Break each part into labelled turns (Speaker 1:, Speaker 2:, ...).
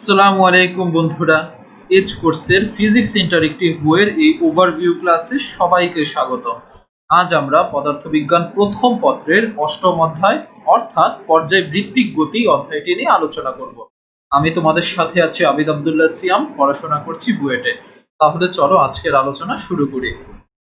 Speaker 1: আসসালামু আলাইকুম বন্ধুরা, এজ কোর্সের ফিজিক্স ইন্টারেক্টিভ বইয়ের এই ওভারভিউ ক্লাসে সবাইকে স্বাগত। আজ আমরা পদার্থবিজ্ঞান প্রথম পত্রের অষ্টম অধ্যায় অর্থাৎ পর্যায়বৃত্তিক গতি অধ্যায়টি নিয়ে আলোচনা করব। আমি তোমাদের সাথে আছি আবিদ আব্দুল্লাহ সিয়াম, পড়াশোনা করছি বুয়েটে। তাহলে চলো আজকের আলোচনা শুরু করি।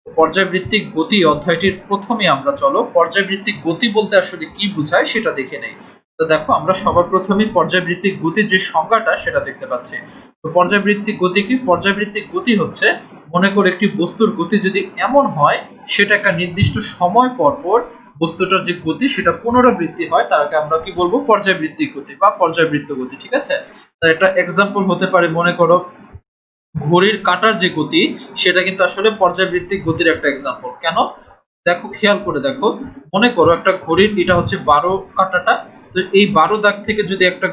Speaker 1: পর্যায়বৃত্তিক গতি অধ্যায়টির প্রথমে আমরা পর্যায়বৃত্তিক গতি বলতে আসলে কি বোঝায় সেটা দেখে নেই। তো দেখো, আমরা সবার প্রথমে পর্যায়বৃত্তিক গতির যে সংজ্ঞাটা সেটা দেখতে পাচ্ছি। তো পর্যায়বৃত্তিক গতি কি? পর্যায়বৃত্তিক গতি হচ্ছে, মনে করে একটি বস্তুর গতি যদি এমন হয় সেটা একটা নির্দিষ্ট সময় পর পর বস্তুটার যে গতি সেটা পুনরাবৃত্তি হয়, তাকে আমরা কি বলবো? পর্যায়বৃত্তিক গতি বা পর্যায়বৃত্ত গতি। ঠিক আছে, তার একটা এক্সাম্পল হতে পারে, মনে করো ঘড়ির কাঁটার যে গতি সেটা কিন্তু আসলে পর্যায়বৃত্তিক গতির একটা এক্সাম্পল। কেন? দেখো, খেয়াল করে দেখো, মনে করো একটা ঘড়ির এটা হচ্ছে 12 কাঁটাটা। তো এই 12 দাগ থেকে যদি একটা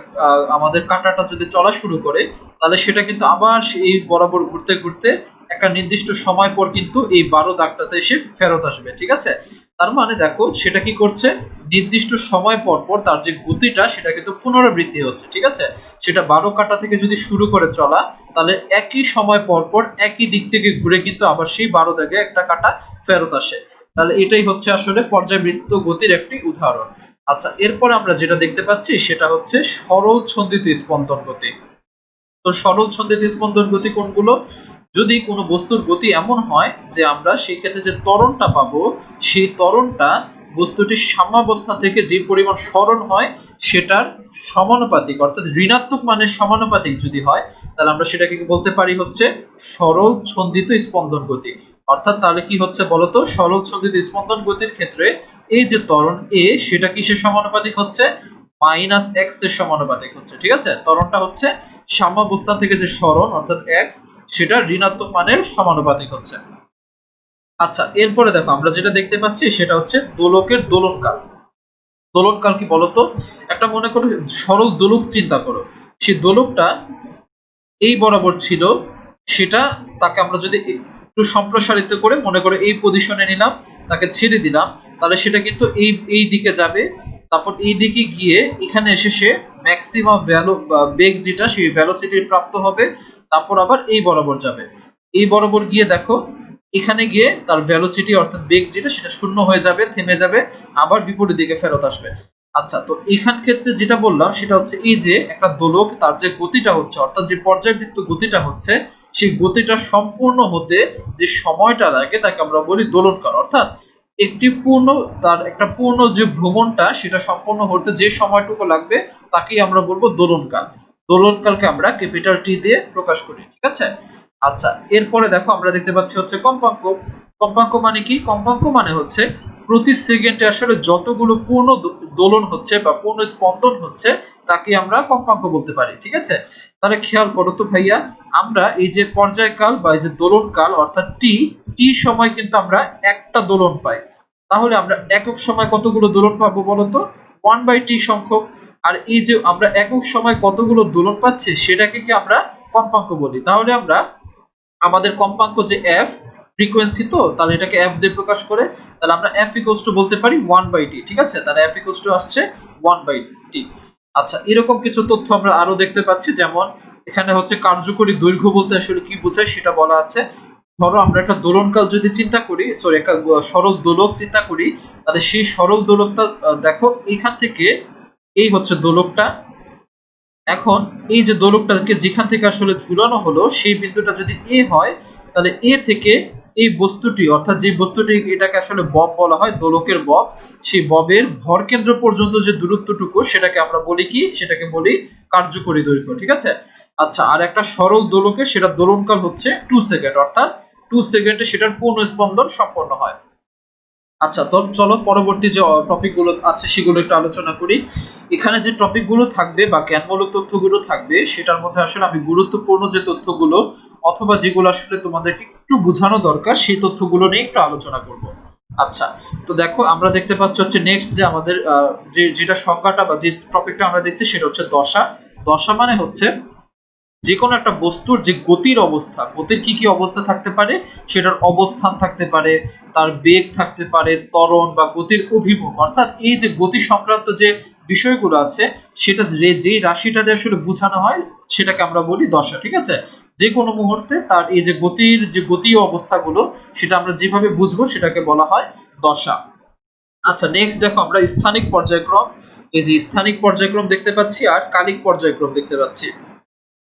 Speaker 1: আমাদের কাঁটাটা যদি চলা শুরু করে, তাহলে সেটা কিন্তু আবার এই বরাবর ঘুরতে ঘুরতে একটা নির্দিষ্ট সময় পর কিন্তু এই 12 দাগটাতে এসে ফেরত আসবে। ঠিক আছে, তার মানে দেখো সেটা কি করছে, নির্দিষ্ট সময় পর পর তার যে গতিটা সেটা কিন্তু পুনরাবৃত্তি হচ্ছে। ঠিক আছে, সেটা 12 কাঁটা থেকে যদি শুরু করে চলা, তাহলে একই সময় পর পর একই দিক থেকে ঘুরে কিন্তু আবার সেই 12 দাগে একটা কাঁটা ফেরত আসে। তাহলে এটাই হচ্ছে আসলে পর্যায়বৃত্ত গতির একটি উদাহরণ। আচ্ছা, এরপর আমরা যেটা দেখতে পাচ্ছি সেটা হচ্ছে সরল ছন্দিত স্পন্দন গতি। তো সরল ছন্দিত স্পন্দন গতি কোনগুলো? যদি কোনো বস্তুর গতি এমন হয় যে আমরা সেই ক্ষেত্রে যে ত্বরণটা পাবো, সেই ত্বরণটা বস্তুটির সাম্যাবস্থা থেকে যে পরিমাণ সরণ হয় সেটার সমানুপাতিক, অর্থাৎ ঋণাত্মক মানের সমানুপাতিক যদি হয়, তাহলে আমরা সেটাকে বলতে পারি হচ্ছে সরল ছন্দিত স্পন্দন গতি। অর্থাৎ তাহলে কি হচ্ছে বলতো, সরল ছন্দিত স্পন্দন গতির ক্ষেত্রে এই যে ত্বরণ এ সেটা কিসের সমানুপাতিক হচ্ছে? মাইনাস এক্স এর সমানুপাতিক হচ্ছে। ঠিক আছে, ত্বরণটা হচ্ছে সাম্যাবস্থান থেকে যে সরণ অর্থাৎ এক্স, সেটা ঋণাত্মক মানের সমানুপাতিক হচ্ছে। আচ্ছা, এরপরে দেখো আমরা যেটা দেখতে পাচ্ছি সেটা হচ্ছে দোলকের দোলনকাল। দোলনকাল কি বলতো? একটা মনে করো সরল দোলক চিন্তা করো, সেই দোলকটা এই বরাবর ছিল, সেটা তাকে আমরা যদি একটু সম্প্রসারিত করে মনে করো এই পজিশনে নিলাম, তাকে ছেড়ে দিলাম, তাহলে সেটা কিন্তু এই দিকে যাবে। তারপর এই দিকে গিয়ে এখানে এসে সে ম্যাক্সিমাম ভ্যালু বেগ যেটা সেই ভেলোসিটি প্রাপ্ত হবে। তারপর আবার এই বরাবর যাবে, এই বরাবর গিয়ে দেখো এখানে গিয়ে তার ভেলোসিটি অর্থাৎ বেগ যেটা সেটা শূন্য হয়ে যাবে, থেমে যাবে, আবার বিপরীত দিকে ফেরত আসবে। আচ্ছা, তো এখান ক্ষেত্রে যেটা বললাম সেটা হচ্ছে এই যে একটা দোলক তার যে গতিটা হচ্ছে অর্থাৎ যে পর্যায়বৃত্ত গতিটা হচ্ছে, সেই গতিটা সম্পূর্ণ হতে যে সময়টা লাগে তাকে আমরা বলি দোলনকাল। অর্থাৎ একটি পূর্ণ, তার একটা পূর্ণ যে ভ্রমণটা সেটা সম্পূর্ণ হতে যে সময়টুকু লাগবে তাকেই আমরা বলবো দোলনকাল। দোলনকালকে আমরা ক্যাপিটাল টি দিয়ে প্রকাশ করি। ঠিক আছে, আচ্ছা এরপরে দেখো আমরা দেখতে পাচ্ছি হচ্ছে কম্পাঙ্ক। কম্পাঙ্ক মানে কি? কম্পাঙ্ক মানে হচ্ছে প্রতি সেকেন্ডে আসলে যতগুলো পূর্ণ দোলন হচ্ছে বা পূর্ণ স্পন্দন হচ্ছে তাকে আমরা কম্পাঙ্ক বলতে পারি। ঠিক আছে, তাহলে খেয়াল করো তো ভাইয়া, আমরা এই যে পর্যায়কাল বা এই যে দোলনকাল অর্থাৎ টি টি সময় কিন্তু আমরা একটা দোলন পাই। তাহলে আমরা একক সময় কতগুলো দোলন পাবো বলতো? 1/t সংখ্যক। আর এই যে আমরা একক সময় কতগুলো দোলন পাচ্ছি সেটাকে কি আমরা কম্পাঙ্ক বলি। তাহলে আমরা আমাদের কম্পাঙ্ক যে এফ, ফ্রিকোয়েন্সি, তো তাহলে এটাকে এফ দিয়ে প্রকাশ করে, তাহলে আমরা এফ ইকুয়ালস টু বলতে পারি 1/t। ঠিক আছে, তাহলে এফ ইকুয়ালস টু আসছে 1/t। আচ্ছা, এরকম কিছু তথ্য আমরা আরো দেখতে পাচ্ছি, যেমন এখানে হচ্ছে কার্যকরী দৈর্ঘ্য বলতে আসলে কি বোঝায় সেটা বলা আছে। ধরো আমরা একটা দোলনকাল যদি চিন্তা করি, সরি একটা সরল দোলক চিন্তা করি, তাহলে সেই সরল দোলকটা দেখো এখান থেকে এই হচ্ছে দোলকটা। এখন এই যে দোলকটাকে যেখান থেকে আসলে ঝুলানো হলো সেই বিন্দুটা যদি এ হয়, তাহলে এ থেকে এই বস্তুটি অর্থাৎ যে বস্তুটি, এটাকে আসলে বব বলা হয়, দোলকের বব, সেই ববের ভর কেন্দ্র পর্যন্ত যে দূরত্বটুকু সেটাকে আমরা বলি কি? সেটাকে বলি কার্যকরী দৈর্ঘ্য। ঠিক আছে, আচ্ছা আর একটা সরল দোলকের সেটা দোলনকাল হচ্ছে 2 সেকেন্ড, অর্থাৎ 2 সেকেন্ডে সেটার পূর্ণ স্পন্দন সম্পন্ন হয়। আচ্ছা, তো চলো পরবর্তী যে টপিকগুলো আছে সেগুলো একটু আলোচনা করি। এখানে যে টপিকগুলো থাকবে বা জ্ঞানমূলক তথ্যগুলো থাকবে সেটার মধ্যে আসলে আমি গুরুত্বপূর্ণ যে তথ্যগুলো অথবা যেগুলো আসলে তোমাদেরকে একটু বোঝানো দরকার সেই তথ্যগুলো নিয়ে একটু আলোচনা করব। আচ্ছা, তো দেখো আমরা দেখতে পাচ্ছি হচ্ছে নেক্সট যে আমাদের যেটা সংজ্ঞাটা বা যে টপিকটা আমরা দেখছি সেটা হচ্ছে দশা। দশা মানে হচ্ছে যে কোনো একটা বস্তুর যে গতির অবস্থা, গতির কি কি অবস্থা থাকতে পারে, সেটার অবস্থান থাকতে পারে, তার বেগ থাকতে পারে, ত্বরণ বা গতির অভিমুখ, অর্থাৎ এই যে গতি সংক্রান্ত যে বিষয়গুলো আছে সেটা যে রাশিটা দিয়ে আসলে বোঝানো হয় সেটাকে আমরা বলি দশা। ঠিক আছে, যে কোনো মুহূর্তে তার এই যে গতির যে গতীয় অবস্থাগুলো সেটা আমরা যেভাবে বুঝবো সেটাকে বলা হয় দশা। আচ্ছা, নেক্সট দেখো আমরা স্থানিক পর্যায়ক্রম, এই যে স্থানিক পর্যায়ক্রম দেখতে পাচ্ছি আর কালিক পর্যায়ক্রম দেখতে পাচ্ছি।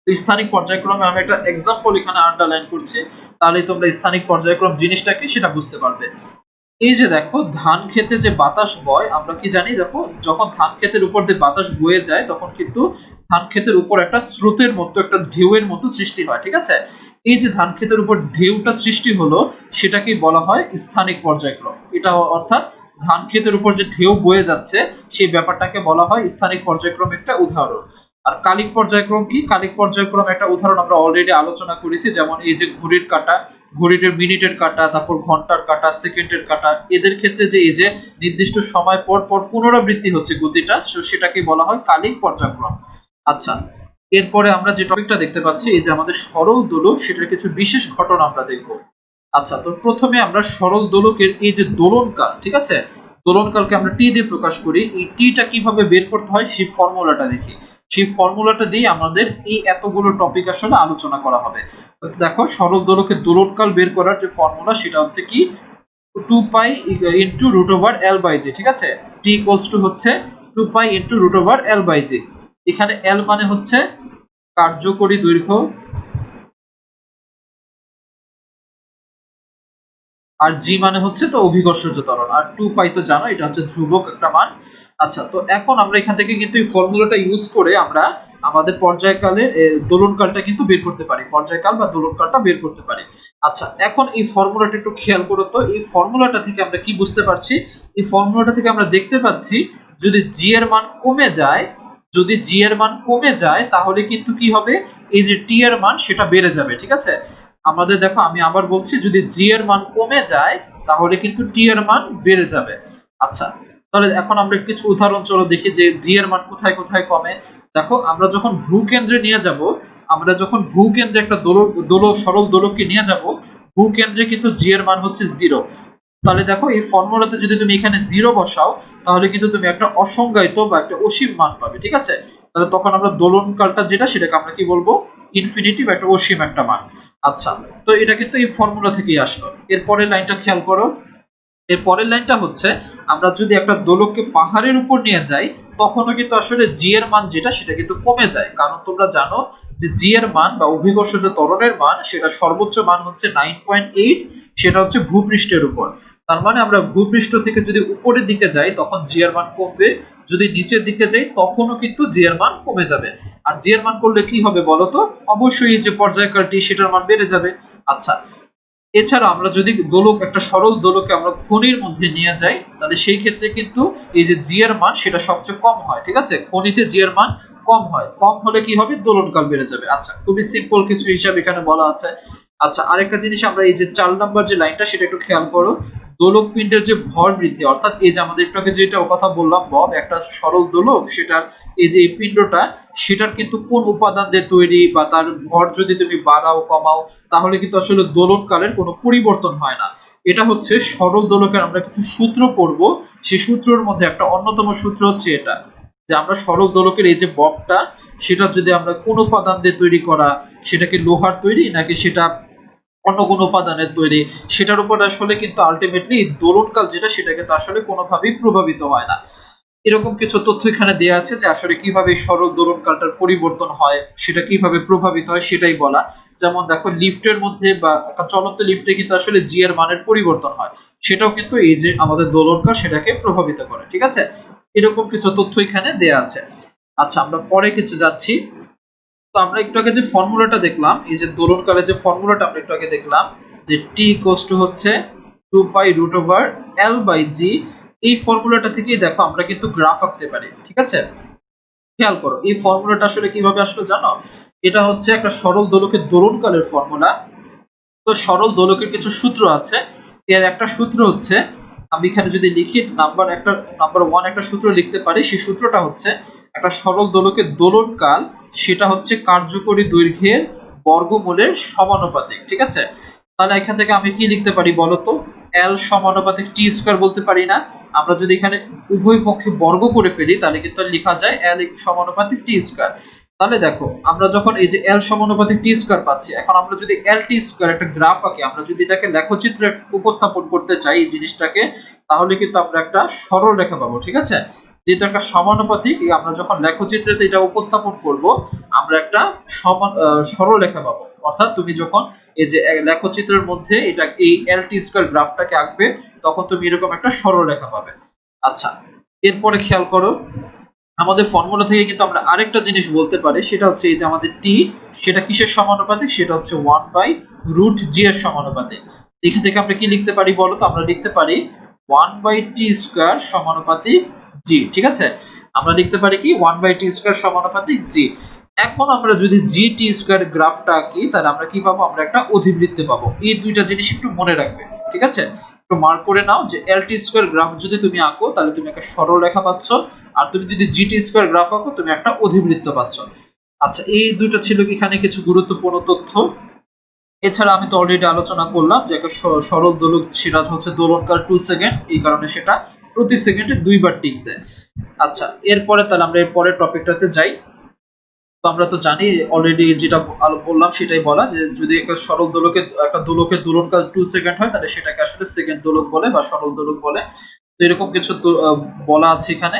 Speaker 1: স্থানিক পর্যায়ক্রমে আমি একটা এক্সাম্পল এখানে আন্ডারলাইন করছি, তাহলে তোমরা স্থানিক পর্যায়ক্রম জিনিসটা কি সেটা বুঝতে পারবে। এই যে দেখো ধান খেতে যে বাতাস বয়, আমরা কি জানি, দেখো যখন ধান ক্ষেতের উপর দিয়ে বাতাস বয়ে যায় তখন কিন্তু ধান ক্ষেতের উপর একটা স্রোতের মতো, একটা ঢেউয়ের মতো সৃষ্টি হয়। ঠিক আছে, এই যে ধান ক্ষেতের উপর ঢেউটা সৃষ্টি হলো সেটাকেই বলা হয় স্থানিক পর্যায়ক্রম। এটা অর্থাৎ ধান ক্ষেতের উপর যে ঢেউ বয়ে যাচ্ছে সেই ব্যাপারটাকে বলা হয় স্থানিক পর্যায়ক্রম, একটা উদাহরণ। আর কালিক পর্যায়ক্রম কি? কালিক পর্যায়ক্রম একটা উদাহরণ আমরা অলরেডি আলোচনা করেছি, যেমন এই যে ঘড়ির কাঁটা, ঘড়ির মিনিটের কাঁটা, তারপর ঘন্টার কাঁটা, সেকেন্ডের কাঁটা, এদের ক্ষেত্রে যে এই যে নির্দিষ্ট সময় পর পর পুনরাবৃত্তি হচ্ছে গতিটা, সেটাকে বলা হয় কালিক পর্যায়ক্রম। আচ্ছা, এরপরে আমরা যে টপিকটা দেখতে পাচ্ছি এই যে আমাদের সরল দোলক, সেটার কিছু বিশেষ ঘটনা আমরা দেখব। আচ্ছা, তো প্রথমে আমরা সরল দোলকের এই যে দোলনকাল, ঠিক আছে, দোলনকালকে আমরা টি দিয়ে প্রকাশ করি। এই টিটা কিভাবে বের করতে হয় সেই ফর্মুলাটা দেখি। সেই ফর্মুলাটা দিয়ে আমাদের এই এতগুলো টপিক আসলে আলোচনা করা হবে। দেখো সরল দোলকের দোলনকাল বের করার যে ফর্মুলা সেটা হচ্ছে কি 2 pi into root over L by G. ঠিক আছে, টি ইকুয়ালস টু হচ্ছে 2 pi into root over L by G. এখানে এল মানে হচ্ছে কার্যকরী দৈর্ঘ্য আর জি মানে হচ্ছে তো অভিকর্ষজ ত্বরণ, আর 2 পাই তো জানো এটা হচ্ছে ধ্রুবক একটা মান। আচ্ছা, তো এখন আমরা এখান থেকে কিন্তু এই ফর্মুলাটা ইউজ করে আমরা আমাদের পর্যায়কালের দোলনকালটা কিন্তু বের করতে পারি, পর্যায়কাল বা দোলনকালটা বের করতে পারি। আচ্ছা, এখন এই ফর্মুলাটা একটু খেয়াল করো তো, এই ফর্মুলাটা থেকে আমরা কি বুঝতে পারছি? এই ফর্মুলাটা থেকে আমরা দেখতে পাচ্ছি যদি জি এর মান কমে যায়, যদি জি এর মান কমে যায় তাহলে কিন্তু কি হবে, এই যে টি এর মান সেটা বেড়ে যাবে। ঠিক আছে, আমাদের দেখো আমি আবার বলছি, যদি জি এর মান কমে যায় তাহলে কিন্তু টি এর মান বেড়ে যাবে। আচ্ছা, তাহলে এখন আমরা কিছু উদাহরণ চলো দেখি যে জি এর মান কোথায় কোথায় কমে। দেখো আমরা যখন ভূকেন্দ্রে নিয়ে যাব, আমরা যখন ভূকেন্দ্রে একটা সরল দোলককে নিয়ে যাব, ভূকেন্দ্রে কিন্তু জি এর মান হচ্ছে 0। তাহলে দেখো এই ফর্মুলাতে যদি তুমি এখানে 0 বসাও তাহলে কিন্তু তুমি একটা অসংজ্ঞায়িত বা একটা অসীম মান পাবে। ঠিক আছে, তাহলে তখন আমরা দোলনকালটা যেটা সেটাকে আমরা কি বলবো, ইনফিনিটি বা একটা অসীম একটা মান। আচ্ছা, তো এটা কিন্তু এই ফর্মুলা থেকেই আসলো। এরপরের লাইনটা খেয়াল করো, এর পরের লাইনটা হচ্ছে আমরা যদি একটা দোলককে পাহাড়ের উপর নিয়ে যাই তখনও কিন্তু আসলে জি এর মান যেটা সেটা কিন্তু কমে যায়, কারণ তোমরা জানো যে জি এর মান বা অভিকর্ষজ ত্বরণের মান সেটা সর্বোচ্চ মান হচ্ছে 9.8, সেটা হচ্ছে ভূপৃষ্ঠের উপর। তার মানে আমরা ভূপৃষ্ঠ থেকে যদি উপরের দিকে যাই তখন জি এর মান কমবে, যদি নিচের দিকে যাই তখনও কিন্তু জি এর মান কমে যাবে। আর জি এর মান করলে কি হবে বলতো, অবশ্যই এই যে পর্যায়কালটি সেটার মান বেড়ে যাবে। আচ্ছা, এছাড়া আমরা যদি একটা সরল দোলককে আমরা খনির মধ্যে নিয়ে যাই তাহলে সেই ক্ষেত্রে কিন্তু এই যে জি এর মান সেটা সবচেয়ে কম হয়। ঠিক আছে, খনিতে জি এর মান কম হয়, কম হলে কি হবে, দোলনকাল বেড়ে যাবে। আচ্ছা, খুবই সিম্পল কিছু হিসাব এখানে বলা আছে। আচ্ছা, আরেকটা জিনিস আমরা এই যে 4 নাম্বার যে লাইনটা সেটা একটু খেয়াল করো, দোলক পিণ্ডের যে ভর বৃদ্ধি, অর্থাৎ এই যে আমাদের একটু আগে যেটা কথা বললাম বব, একটা সরল দোলক সেটার এই যে এই পিণ্ডটা সেটার কিন্তু কোন উপাদান দিয়ে তৈরি বা তার ভর যদি তুমি বাড়াও কমাও তাহলে কিন্তু আসলে দোলনকালের কোনো পরিবর্তন হয় না। এটা হচ্ছে সরল দোলকের আমরা কিছু সূত্র পড়বো, সেই সূত্রের মধ্যে একটা অন্যতম সূত্র হচ্ছে এটা, যে আমরা সরল দোলকের এই যে ববটা সেটা যদি আমরা কোন উপাদান দিয়ে তৈরি করা, সেটা কি লোহার তৈরি নাকি সেটা অন্য কোনো উপাদানের তৈরি, সেটার উপর আসলে কিন্তু আলটিমেটলি দোলনকাল যেটা সেটা কিন্তু আসলে কোনোভাবেই প্রভাবিত হয় না। এরকম কিছু তথ্য এখানে দেওয়া আছে যে আসলে কিভাবে সরল দোলনকালটার পরিবর্তন হয়, সেটা কিভাবে প্রভাবিত হয় সেটাই বলা। যেমন দেখো লিফটের মধ্যে বা একটা চলন্ত লিফটে কিন্তু আসলে জি এর মানের পরিবর্তন হয়, সেটাও কিন্তু এই যে আমাদের দোলনকাল সেটাকে প্রভাবিত করে। ঠিক আছে, এরকম কিছু তথ্য এখানে দেওয়া আছে। আচ্ছা, আমরা পরে কিছু যাচ্ছি। তো আমরা একটু আগে যে ফর্মুলাটা দেখলাম, এই যে দোলনকালের যে ফর্মুলাটা আমরা একটু আগে দেখলাম যে টি ইকুয়ালস টু হচ্ছে 2 পাই রুট ওভার এল বাই জি, এই ফর্মুলাটা থেকেই দেখো আমরা কিন্তু গ্রাফ আঁকতে পারি। ঠিক আছে, খেয়াল করো এই ফর্মুলাটা আসলে কিভাবে আসলো জানো, এটা হচ্ছে একটা সরল দোলকের দোলনকালের ফর্মুলা। তো সরল দোলকের কিছু সূত্র আছে, এর একটা সূত্র হচ্ছে, আমি এখানে যদি লিখি নাম্বার 1 একটা সূত্র লিখতে পারি, সেই সূত্রটা হচ্ছে একটা সরল দোলকের দোলনকাল সেটা হচ্ছে কার্যকরী দৈর্ঘ্যের বর্গমূলের সমানুপাতিক। ঠিক আছে, তাহলে এখান থেকে আমি কি লিখতে পারি বলতো, এল সমানুপাতিক টি স্কয়ার বলতে পারি না? আমরা যদি এখানে উভয় পক্ষে বর্গ করে ফেলি তাহলে কিন্তু লেখা যায় এল সমানুপাতিক টি স্কয়ার। তাহলে দেখো আমরা যখন এই যে এল সমানুপাতিক টি স্কয়ার পাচ্ছি, এখন আমরা যদি এল টি স্কয়ার একটা গ্রাফ আঁকি, আমরা যদি এটাকে লেখচিত্রে উপস্থাপন করতে চাই এই জিনিসটাকে, তাহলে কিন্তু আমরা একটা সরল রেখা পাবো। ঠিক আছে, যেটা একটা সমানুপাতিক, আমরা যখন লেখচিত্রে এটা উপস্থাপন করব আমরা একটা সরল রেখা পাবো। অর্থাৎ তুমি যখন এই যে লেখচিত্রের মধ্যে এটা এই এল টি স্কয়ার গ্রাফটাকে আঁকবে তখন তুমি এরকম একটা সরল রেখা পাবে। আচ্ছা, এরপরে খেয়াল করো আমাদের ফর্মুলা থেকে কিন্তু আমরা আরেকটা জিনিস বলতে পারি, সেটা হচ্ছে এই যে আমাদের টি, সেটা কিসের সমানুপাতিক, সেটা হচ্ছে 1/√g এর সমানুপাতিক। এখান থেকে আমরা কি লিখতে পারি বলো তো, আমরা লিখতে পারি 1/t² সমানুপাতিক g। ঠিক আছে, আমরা লিখতে পারি কি 1/t² সমানুপাতিক g। এখন আমরা যদি gt² গ্রাফটা আঁকি তাহলে আমরা কি পাবো, আমরা একটা অধিবৃত্ত পাবো। এই দুইটা জিনিস একটু মনে রাখবে। ঠিক আছে, একটু মার্ক করে নাও যে lt² গ্রাফ যদি তুমি আঁকো তাহলে তুমি একটা সরল রেখা পাচ্ছ, আর তুমি যদি gt² গ্রাফ আঁকো তুমি একটা অধিবৃত্ত পাচ্ছ। আচ্ছা, এই দুটো ছিল এখানে কিছু গুরুত্বপূর্ণ তথ্য। এছাড়া আমি তো অলরেডি আলোচনা করলাম যে একটা সরল দোলক সেটা হচ্ছে দোলনকাল 2 সেকেন্ড, এই কারণে সেটা প্রতি সেকেন্ডে 2 বার টিক দেয়। আচ্ছা, এরপরে তাহলে আমরা এর পরের টপিকটাতে যাই। তো আমরা তো জানি অলরেডি যেটা বললাম সেটাই বলা, যে যদি একটা সরল দোলকের দোলনকাল 2 সেকেন্ড হয় তাহলে সেটাকে আসলে সেকেন্ড দোলক বলে বা সরল দোলক বলে। তো এরকম কিছু বলা আছে এখানে।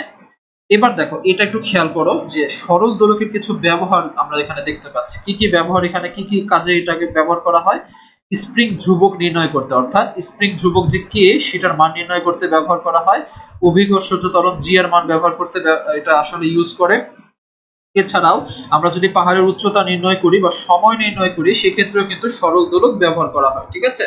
Speaker 1: এবার দেখো এটা একটু খেয়াল করো যে সরল দোলকের কিছু ব্যবহার আমরা এখানে দেখতে পাচ্ছি। কি কি ব্যবহার, এখানে কি কি কাজে এটাকে ব্যবহার করা হয়? স্প্রিং ধ্রুবক নির্ণয় করতে, অর্থাৎ স্প্রিং ধ্রুবক যে কে সেটার মান নির্ণয় করতে ব্যবহার করা হয়। অভিকর্ষজ ত্বরণ জি এর মান ব্যবহার করতে এটা আসলে ইউজ করে। এছাড়াও আমরা যদি পাহাড়ের উচ্চতা নির্ণয় করি বা সময় নির্ণয় করি সেক্ষেত্রেও কিন্তু সরল দোলক ব্যবহার করা হয়। ঠিক আছে,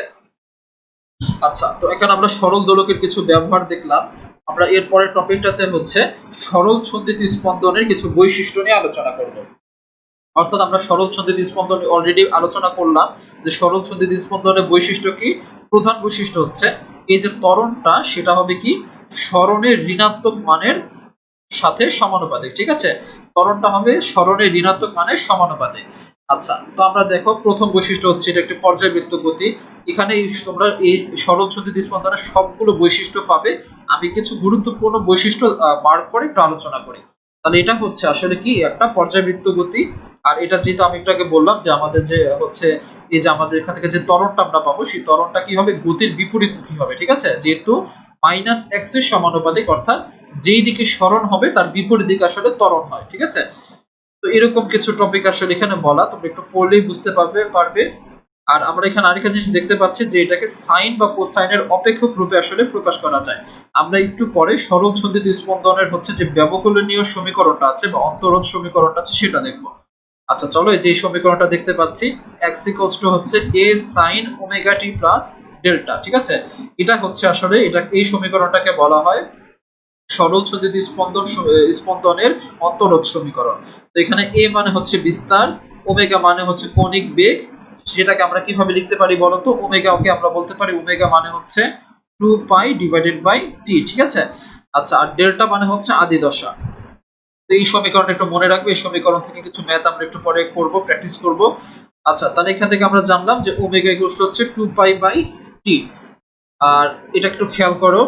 Speaker 1: আচ্ছা, তো এখানে আমরা সরল দোলকের কিছু ব্যবহার দেখলাম। আমরা এর পরের টপিকটাতে হচ্ছে সরল ছন্দিত স্পন্দনের কিছু বৈশিষ্ট্য নিয়ে আলোচনা করব। অর্থাৎ আমরা সরল ছন্দিত স্পন্দন অলরেডি আলোচনা করলাম যে সরল ছন্দিত স্পন্দনের বৈশিষ্ট্য কি। প্রধান বৈশিষ্ট্য হচ্ছে এই যে ত্বরণটা সেটা হবে কি সরণের ঋণাত্মক মানের সাথে সমানুপাতিক। ঠিক আছে, ত্বরণটা হবে সরণের ঋণাত্মক মানের সমানুপাতিক। আচ্ছা, তো আমরা দেখো প্রথম বৈশিষ্ট্য হচ্ছে এটা একটি পর্যায়বৃত্ত গতি। এখানে তোমরা এই সরল ছন্দিত স্পন্দনের সবগুলো বৈশিষ্ট্য পাবে। আমি কিছু গুরুত্বপূর্ণ বৈশিষ্ট্য মার্ক করে একটু আলোচনা করি। তাহলে এটা হচ্ছে আসলে কি একটা পর্যায়বৃত্ত গতি। আর এটা যেহেতু আমি একটু আগে বললাম যে আমাদের যে হচ্ছে এই যে আমাদের এখান থেকে যে ত্বরণটা আমরা পাবো সেই ত্বরণটা কি হবে, গতির বিপরীতমুখী হবে। ঠিক আছে, যেহেতু -x এর সমানুপাতিক, অর্থাৎ যেই দিকে সরণ হবে তার বিপরীত দিকে আসলে ত্বরণ হয়। ঠিক আছে, তো এরকম কিছু টপিক আসলে এখানে বলা, তোমরা একটু পড়লেই বুঝতে পারবে। আর আমরা এখানে আরেকটা জিনিস দেখতে পাচ্ছি যে এটাকে সাইন বা কোসাইনের অপেক্ষক রূপে আসলে প্রকাশ করা যায়। আমরা একটু পরে সরল ছন্দিত স্পন্দনের হচ্ছে যে ব্যবকলনীয় সমীকরণটা আছে বা অন্তরোধ সমীকরণটা আছে সেটা দেখব। আচ্ছা চলো, এই যে সমীকরণটা দেখতে পাচ্ছি x হচ্ছে a sin omega t plus delta. ঠিক আছে, এটা হচ্ছে আসলে এই সমীকরণটাকে বলা হয় সরল ছন্দিত স্পন্দনের অন্তরোধ সমীকরণ। তো এখানে a মানে হচ্ছে বিস্তার, ওমেগা মানে হচ্ছে কৌণিক বেগ। সেটাকে আমরা কিভাবে লিখতে পারি বলতো, ওমেগাকে আমরা বলতে পারি ওমেগা মানে হচ্ছে 2π/t। ঠিক আছে, আচ্ছা, আর ডেল্টা মানে হচ্ছে আদি দশা। তো এই সমীকরণটা একটু মনে রাখবে। এই সমীকরণ থেকে কিছু ম্যাথ আমরা একটু পরে করব, প্র্যাকটিস করব। আচ্ছা, তাহলে এখান থেকে আমরা জানলাম যে ওমেগা হচ্ছে 2π/t। আর এটা একটু খেয়াল করো,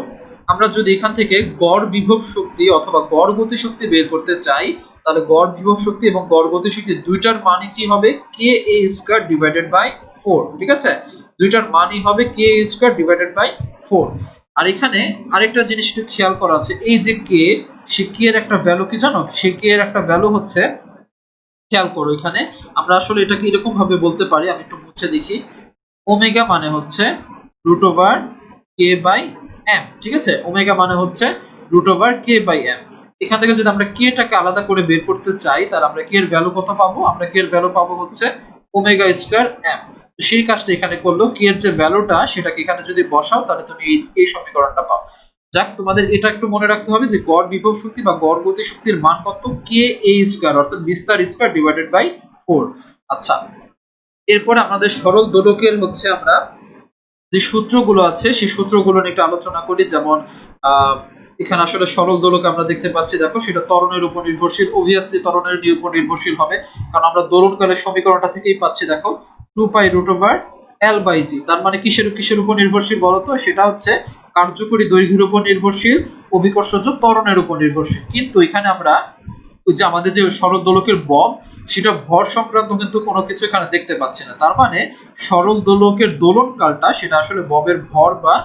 Speaker 1: আমরা যদি এখান থেকে গড় বিভব শক্তি অথবা গড় গতি শক্তি বের করতে চাই তাহলে গড় বিভব শক্তি এবং গড় গতি শক্তি দুইটার মানই কি হবে, ka²/4। ঠিক আছে, দুইটার মানই হবে ka²/4। আর এখানে আরেকটা জিনিস একটু খেয়াল করা আছে, এই যে কে, সে কে এর একটা ভ্যালু কি জানো, সে কে এর একটা ভ্যালু হচ্ছে, খেয়াল করো এখানে আমরা আসলে এটাকে এরকম ভাবে বলতে পারি, আমি একটু মুছে দেখি। ওমেগা মানে হচ্ছে √k/m। ঠিক আছে, ওমেগা মানে হচ্ছে √k/m। এখান থেকে যদি আমরা কে টাকে আলাদা করে বের করতে চাই তাহলে আমরা কে এর ভ্যালু কত পাবো, আমরা কে এর ভ্যালু পাবো হচ্ছে ওমেগা²m। সেই কাজটা এখানে করলো, কে এর যে ভ্যালুটা সেটাকে এখানে যদি বসাও তাহলে তুমি এই সমীকরণটা পাও। যাক, তোমাদের এটা একটু মনে রাখতে হবে যে গড় বিভব শক্তি বা গড় গতি শক্তির মান কত, ka², অর্থাৎ বিস্তার স্কয়ার ডিভাইডেড বাই 4। আচ্ছা, এরপরে আমাদের সরল দোলকের হচ্ছে আমরা যে সূত্রগুলো আছে সেই সূত্রগুলো নিয়ে একটু আলোচনা করি। যেমন এখানে আসলে সরল দোলক আমরা দেখতে পাচ্ছি, দেখো সেটা ত্বরণের উপর নির্ভরশীল, অবভিয়াসলি ত্বরণের উপর নির্ভরশীল হবে, কারণ আমরা দোলনকালের সমীকরণটা থেকেই পাচ্ছি, দেখো 2π√L/g। তার মানে কিসের কিসের উপর নির্ভরশীল বলতো, সেটা হচ্ছে কার্যকরী দৈর্ঘ্যের উপর নির্ভরশীল, অভিকর্ষজ ত্বরণের উপর নির্ভরশীল। কিন্তু এখানে আমরা ওই যে আমাদের যে সরল দোলকের বব, সেটা ভর সংক্রান্ত কিন্তু কোনো কিছু এখানে দেখতে পাচ্ছি না। তার মানে সরল দোলকের দোলনকালটা সেটা আসলে ববের ভর বা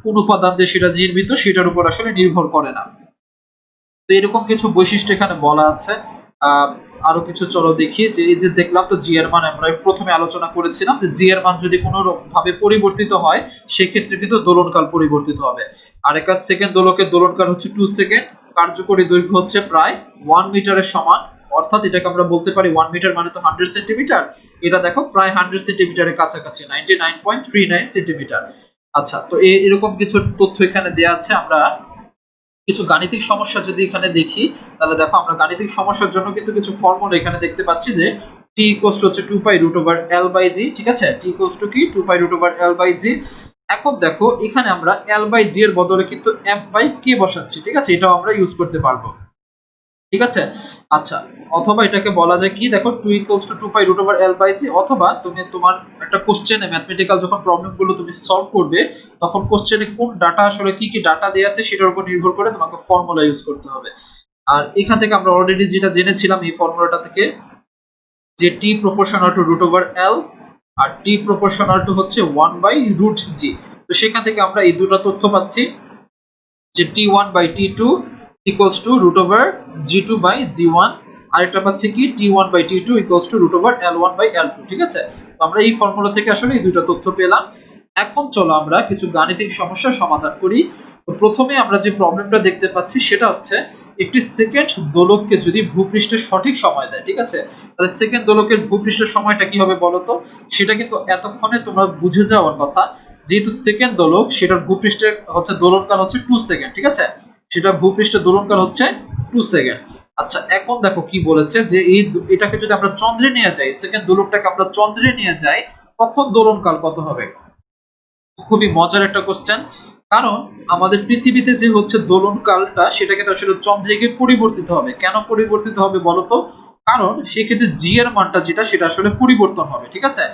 Speaker 1: কোন উপাদান দিয়ে সেটা নির্মিত সেটার উপর আসলে নির্ভর করে না। তো এরকম কিছু বৈশিষ্ট্য এখানে বলা আছে। আরো কিছু চলো দেখি, যে এই যে দেখলাম তো জি এর মান আমরা প্রথমে আলোচনা করেছিলাম যে জি এর মান যদি কোনো ভাবে পরিবর্তিত হয় সেক্ষেত্রে কিন্তু দোলনকাল পরিবর্তিত হবে। আর একটা সেকেন্ড দোলকের দোলনকাল হচ্ছে 2 সেকেন্ড, কার্যকরী দৈর্ঘ্য হচ্ছে প্রায় 1 মিটারের সমান, অর্থাৎ এটাকে আমরা বলতে পারি 1 মিটার মানে তো 100 সেন্টিমিটার, এটা দেখো প্রায় 100 সেন্টিমিটারের কাছাকাছি, 99.39 সেন্টিমিটার। আচ্ছা, তো এরকম কিছু তথ্য এখানে দেয়া আছে। আমরা কিছু গাণিতিক সমস্যা যদি এখানে দেখি, তাহলে দেখো আমরা গাণিতিক সমস্যার জন্য কিন্তু কিছু ফর্মুলা এখানে দেখতে পাচ্ছি, যে t হচ্ছে 2π√L/g, ঠিক আছে, t কি 2π√L/g। এখন দেখো এখানে আমরা L/g এর বদলে কিন্তু f/k বসাচ্ছি, ঠিক আছে, এটাও আমরা ইউজ করতে পারবো, ঠিক আছে। আচ্ছা, অথবা এটাকে বলা যায় কি, দেখো 2 2π√L/g, অথবা তুমি তোমার একটা কোশ্চেনে ম্যাথমেটিক্যাল যখন প্রবলেম গুলো তুমি সলভ করবে, তখন কোশ্চেনে কোন ডাটা আসলে কি কি ডাটা দেয়া আছে সেটার উপর নির্ভর করে তোমাকে ফর্মুলা ইউজ করতে হবে। আর এখান থেকে আমরা অলরেডি যেটা জেনেছিলাম এই ফর্মুলাটা থেকে, যে t প্রপোর্শনাল টু √L আর t প্রপোর্শনাল টু হচ্ছে 1/√g। তো সেখান থেকে আমরা এই দুটো তথ্য পাচ্ছি, যে t1/t2 equals to √g2/g1, আরেকটা পাচ্ছি কি t1/t2 equals to √L1/L2, ঠিক আছে। তো আমরা এই ফর্মুলা থেকে আসলে এই দুটো তথ্য পেলাম। এখন চলো আমরা কিছু গাণিতিক সমস্যার সমাধান করি। তো প্রথমে আমরা যে প্রবলেমটা দেখতে পাচ্ছি সেটা হচ্ছে একটি সেকেন্ড দোলককে যদি ভূপৃষ্ঠের সঠিক সময় দেয়, ঠিক আছে, তাহলে সেকেন্ড দোলকের ভূপৃষ্ঠের সময়টা কি হবে বলতো, সেটা কিন্তু এতক্ষণে তোমরা বুঝে যাওয়ার কথা। যেহেতু সেকেন্ড দোলক, সেটার ভূপৃষ্ঠের হচ্ছে দোলনকাল হচ্ছে 2 সেকেন্ড, ঠিক আছে, সেটা ভূপৃষ্ঠের দোলনকাল হচ্ছে 2 সেকেন্ড। আচ্ছা, এখন দেখো কি বলেছে, যে এটাকে যদি আমরা চন্দ্রে নিয়ে যাই, সেকেন্ড দোলকটাকে আমরা চন্দ্রে নিয়ে যাই, তখন দোলনকাল কত হবে। খুবই মজার একটা কোশ্চেন, কারণ আমাদের পৃথিবীতে যে হচ্ছে দোলনকালটা সেটা কিন্তু আসলে চন্দ্রে গিয়ে পরিবর্তিত হবে। কেন পরিবর্তিত হবে বলতো, কারণ সেক্ষেত্রে জি এর মানটা যেটা সেটা আসলে পরিবর্তন হবে, ঠিক আছে।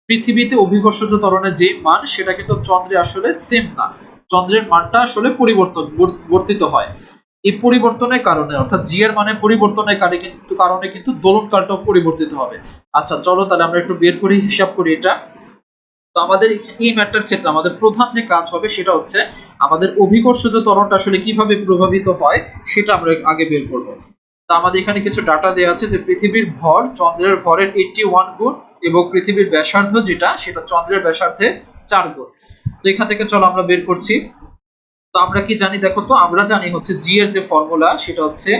Speaker 1: পৃথিবীতে অভিকর্ষজ ত্বরণের যে মান সেটা কিন্তু চন্দ্রে আসলে সেম না, চন্দ্রের মানটা আসলে পরিবর্তিত হয়। এই পরিবর্তনের কারণে, অর্থাৎ জি এর মানে পরিবর্তনের কারণে কিন্তু দোলনকালটাও পরিবর্তিত হবে। আচ্ছা চলো তাহলে আমরা একটু বের করে হিসাব করি এটা। তো আমাদের এই ম্যাটার ক্ষেত্রে আমাদের প্রধান যে কাজ হবে সেটা হচ্ছে আমাদের অভিকর্ষজ ত্বরণটা আসলে কিভাবে প্রভাবিত হয় সেটা আমরা আগে বের করব। তো আমাদের এখানে কিছু ডাটা দেওয়া আছে, যে পৃথিবীর ভর চন্দ্রের ভরের 81 গুণ এবং পৃথিবীর ব্যাসার্ধ যেটা সেটা চন্দ্রের ব্যাসার্ধের 4 গুণ। তো এখান থেকে চলো আমরা বের করছি। তো আমরা কি জানি, দেখো তো আমরা জানি হচ্ছে জি এর যে ফর্মুলা সেটা হচ্ছে